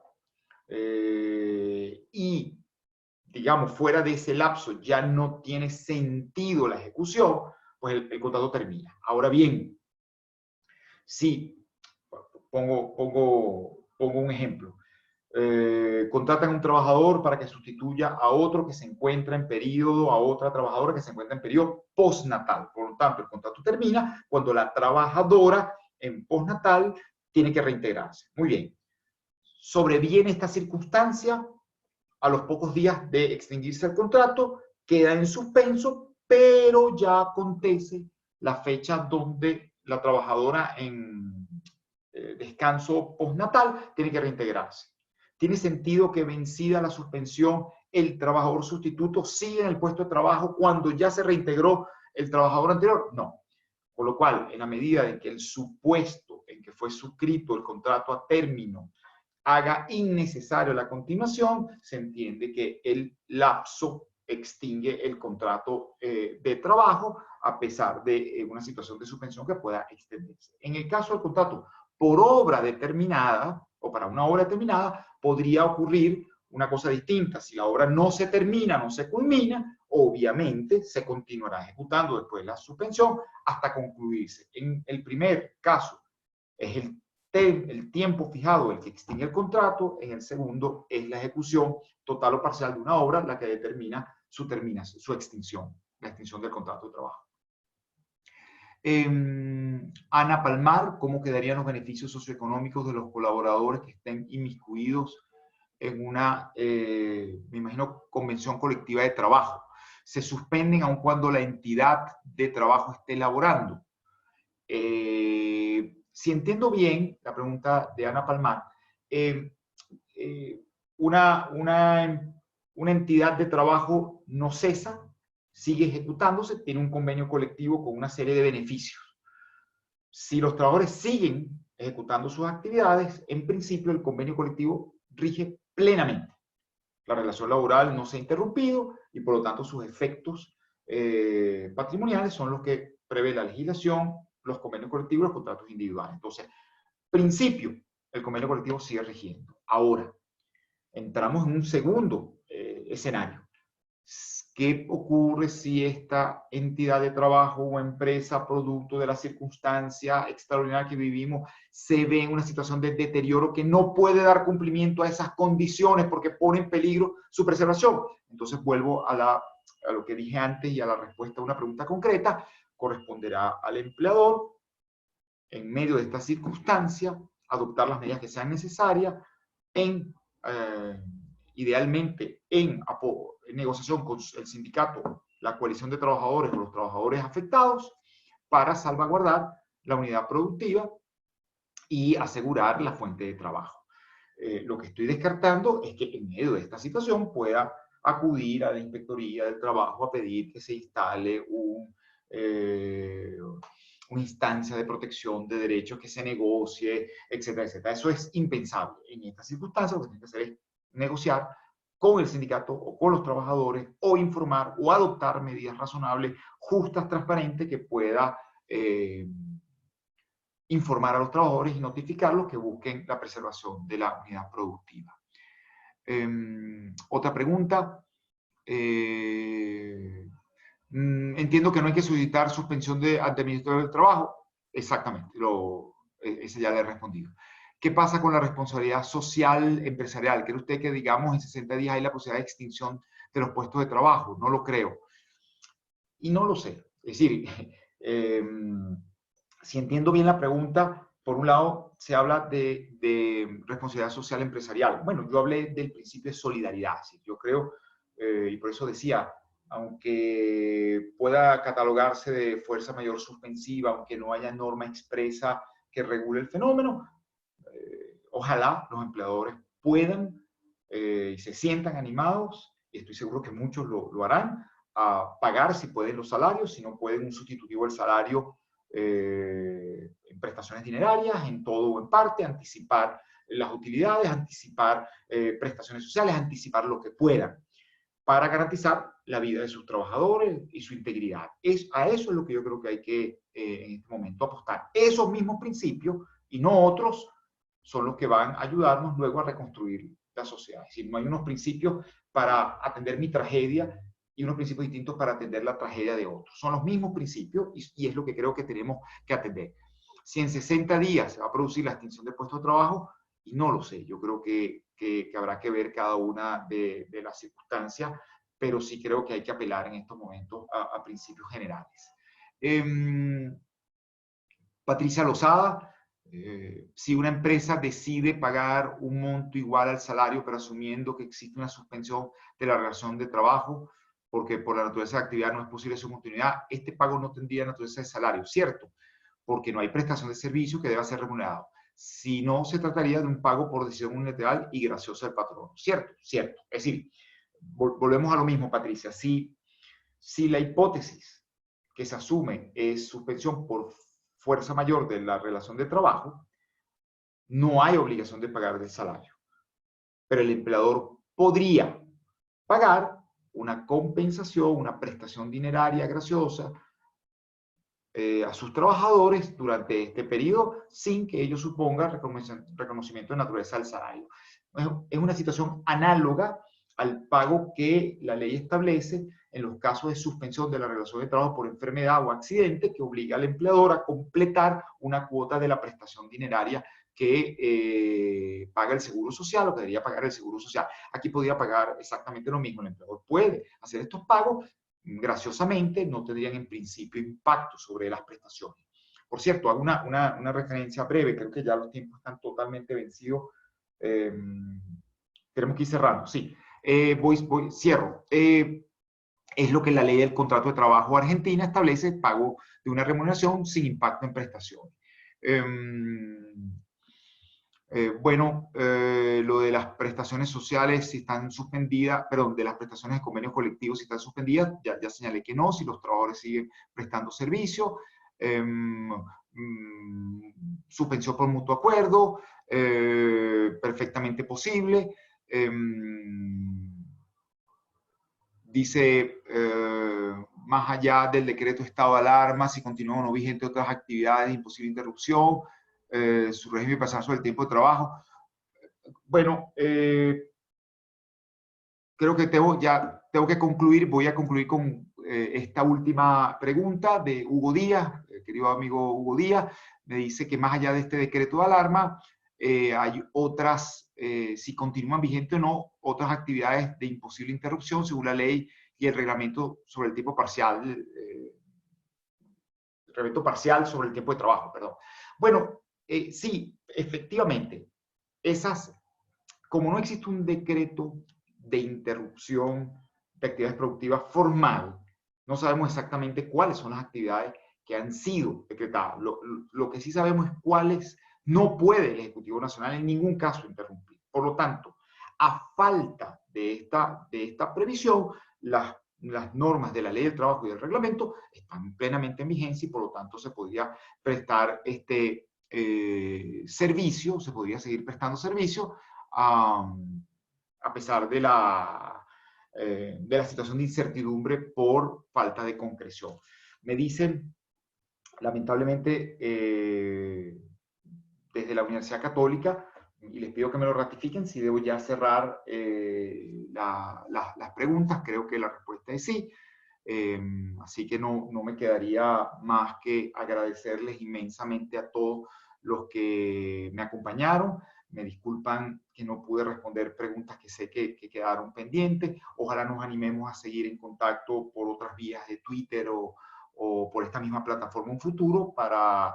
[SPEAKER 1] y, digamos, fuera de ese lapso ya no tiene sentido la ejecución, pues el contrato termina. Ahora bien, si pongo un ejemplo. Contratan a un trabajador para que sustituya a otro que se encuentra en periodo, a otra trabajadora que se encuentra en periodo postnatal. Por lo tanto, el contrato termina cuando la trabajadora en postnatal tiene que reintegrarse. Muy bien. Sobreviene esta circunstancia, a los pocos días de extinguirse el contrato, queda en suspenso, pero ya acontece la fecha donde la trabajadora en descanso postnatal tiene que reintegrarse. ¿Tiene sentido que vencida la suspensión el trabajador sustituto siga en el puesto de trabajo cuando ya se reintegró el trabajador anterior? No. Por lo cual, en la medida en que el supuesto en que fue suscrito el contrato a término haga innecesario la continuación, se entiende que el lapso extingue el contrato de trabajo a pesar de una situación de suspensión que pueda extenderse. En el caso del contrato por obra determinada o para una obra determinada, podría ocurrir una cosa distinta. Si la obra no se termina, no se culmina, obviamente se continuará ejecutando después de la suspensión hasta concluirse. En el primer caso es el tiempo fijado el que extingue el contrato, en el segundo es la ejecución total o parcial de una obra la que determina su extinción, la extinción del contrato de trabajo. Ana Palmar, ¿cómo quedarían los beneficios socioeconómicos de los colaboradores que estén inmiscuidos en una, me imagino, convención colectiva de trabajo? ¿Se suspenden aun cuando la entidad de trabajo esté elaborando? Si entiendo bien la pregunta de Ana Palmar, una entidad de trabajo no cesa, sigue ejecutándose, tiene un convenio colectivo con una serie de beneficios. Si los trabajadores siguen ejecutando sus actividades, en principio el convenio colectivo rige plenamente. La relación laboral no se ha interrumpido y por lo tanto sus efectos patrimoniales son los que prevé la legislación, los convenios colectivos, los contratos individuales. Entonces, principio, el convenio colectivo sigue rigiendo. Ahora, entramos en un segundo escenario. ¿Qué ocurre si esta entidad de trabajo o empresa, producto de la circunstancia extraordinaria que vivimos, se ve en una situación de deterioro que no puede dar cumplimiento a esas condiciones porque pone en peligro su preservación? Entonces vuelvo a lo que dije antes y a la respuesta a una pregunta concreta. corresponderá al empleador, en medio de esta circunstancia, adoptar las medidas que sean necesarias, idealmente en negociación con el sindicato, la coalición de trabajadores o los trabajadores afectados, para salvaguardar la unidad productiva y asegurar la fuente de trabajo. Lo que estoy descartando es que en medio de esta situación pueda acudir a la Inspectoría del Trabajo a pedir que se instale una instancia de protección de derechos, que se negocie, etcétera, etcétera. Eso es impensable. En estas circunstancias lo que tiene que hacer es negociar con el sindicato o con los trabajadores, o informar o adoptar medidas razonables, justas, transparentes, que pueda informar a los trabajadores y notificarlos que busquen la preservación de la unidad productiva. Otra pregunta. Entiendo que no hay que solicitar suspensión ante el Ministerio del Trabajo. Exactamente, ese ya le he respondido. ¿Qué pasa con la responsabilidad social empresarial? ¿Cree usted que, digamos, en 60 días hay la posibilidad de extinción de los puestos de trabajo? No lo creo. Y no lo sé. Es decir, si entiendo bien la pregunta, por un lado se habla de responsabilidad social empresarial. Bueno, yo hablé del principio de solidaridad. ¿Sí? Yo creo, y por eso decía, aunque pueda catalogarse de fuerza mayor suspensiva, aunque no haya norma expresa que regule el fenómeno, ojalá los empleadores puedan y se sientan animados, y estoy seguro que muchos lo harán, a pagar, si pueden, los salarios, si no pueden, un sustitutivo del salario en prestaciones dinerarias, en todo o en parte, anticipar las utilidades, anticipar prestaciones sociales, anticipar lo que puedan, para garantizar la vida de sus trabajadores y su integridad. A eso es lo que yo creo que hay que en este momento apostar. Esos mismos principios, y no otros, son los que van a ayudarnos luego a reconstruir la sociedad. Es decir, no hay unos principios para atender mi tragedia y unos principios distintos para atender la tragedia de otros. Son los mismos principios y es lo que creo que tenemos que atender. Si en 60 días se va a producir la extinción de puestos de trabajo, y no lo sé, yo creo que habrá que ver cada una de las circunstancias, pero sí creo que hay que apelar en estos momentos a principios generales. Patricia Lozada, si una empresa decide pagar un monto igual al salario, pero asumiendo que existe una suspensión de la relación de trabajo, porque por la naturaleza de la actividad no es posible su continuidad, este pago no tendría naturaleza de salario, ¿cierto? Porque no hay prestación de servicio que deba ser remunerado. Si no, se trataría de un pago por decisión unilateral y graciosa del patrono, ¿cierto? Cierto. Es decir, volvemos a lo mismo, Patricia. Si la hipótesis que se asume es suspensión por fuerza mayor de la relación de trabajo, no hay obligación de pagar del salario. Pero el empleador podría pagar una compensación, una prestación dineraria graciosa a sus trabajadores durante este periodo sin que ello suponga reconocimiento de naturaleza del salario. Es una situación análoga al pago que la ley establece en los casos de suspensión de la relación de trabajo por enfermedad o accidente, que obliga al empleador a completar una cuota de la prestación dineraria que paga el Seguro Social o que debería pagar el Seguro Social. Aquí podría pagar exactamente lo mismo. El empleador puede hacer estos pagos, graciosamente no tendrían en principio impacto sobre las prestaciones. Por cierto, hago una referencia breve, creo que ya los tiempos están totalmente vencidos. Tenemos que ir cerrando, sí. Cierro. Es lo que la ley del contrato de trabajo argentina establece: pago de una remuneración sin impacto en prestaciones. Lo de las prestaciones sociales, si están suspendidas, perdón, de las prestaciones de convenios colectivos, si están suspendidas, ya señalé que no, si los trabajadores siguen prestando servicio. Suspensión por mutuo acuerdo, perfectamente posible. Dice, más allá del decreto de estado de alarma, si continúan o no vigentes otras actividades, imposible interrupción, su régimen pasar sobre el tiempo de trabajo. Bueno, creo que tengo que concluir. Voy a concluir con esta última pregunta de Hugo Díaz, querido amigo Hugo Díaz. Me dice que más allá de este decreto de alarma, hay otras, si continúan vigentes o no, otras actividades de imposible interrupción según la ley y el reglamento sobre el tiempo parcial reglamento parcial sobre el tiempo de trabajo, perdón. Bueno, sí, efectivamente, como no existe un decreto de interrupción de actividades productivas formal, no sabemos exactamente cuáles son las actividades que han sido decretadas. Lo que sí sabemos es cuáles no puede el Ejecutivo Nacional en ningún caso interrumpir. Por lo tanto, a falta de esta previsión, las normas de la Ley del Trabajo y del reglamento están plenamente en vigencia y por lo tanto se podría prestar servicio, se podría seguir prestando servicio a pesar de la situación de incertidumbre por falta de concreción. Me dicen, lamentablemente, desde la Universidad Católica, y les pido que me lo ratifiquen, si debo ya cerrar las preguntas, creo que la respuesta es sí. Así que no me quedaría más que agradecerles inmensamente a todos los que me acompañaron. Me disculpan que no pude responder preguntas que sé que quedaron pendientes. Ojalá nos animemos a seguir en contacto por otras vías de Twitter o por esta misma plataforma en futuro para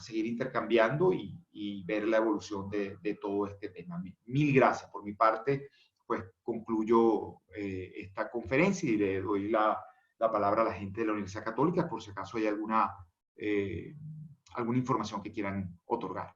[SPEAKER 1] seguir intercambiando y ver la evolución de todo este tema. Mil gracias por mi parte. Pues concluyo esta conferencia y le doy la palabra a la gente de la Universidad Católica por si acaso hay alguna información que quieran otorgar.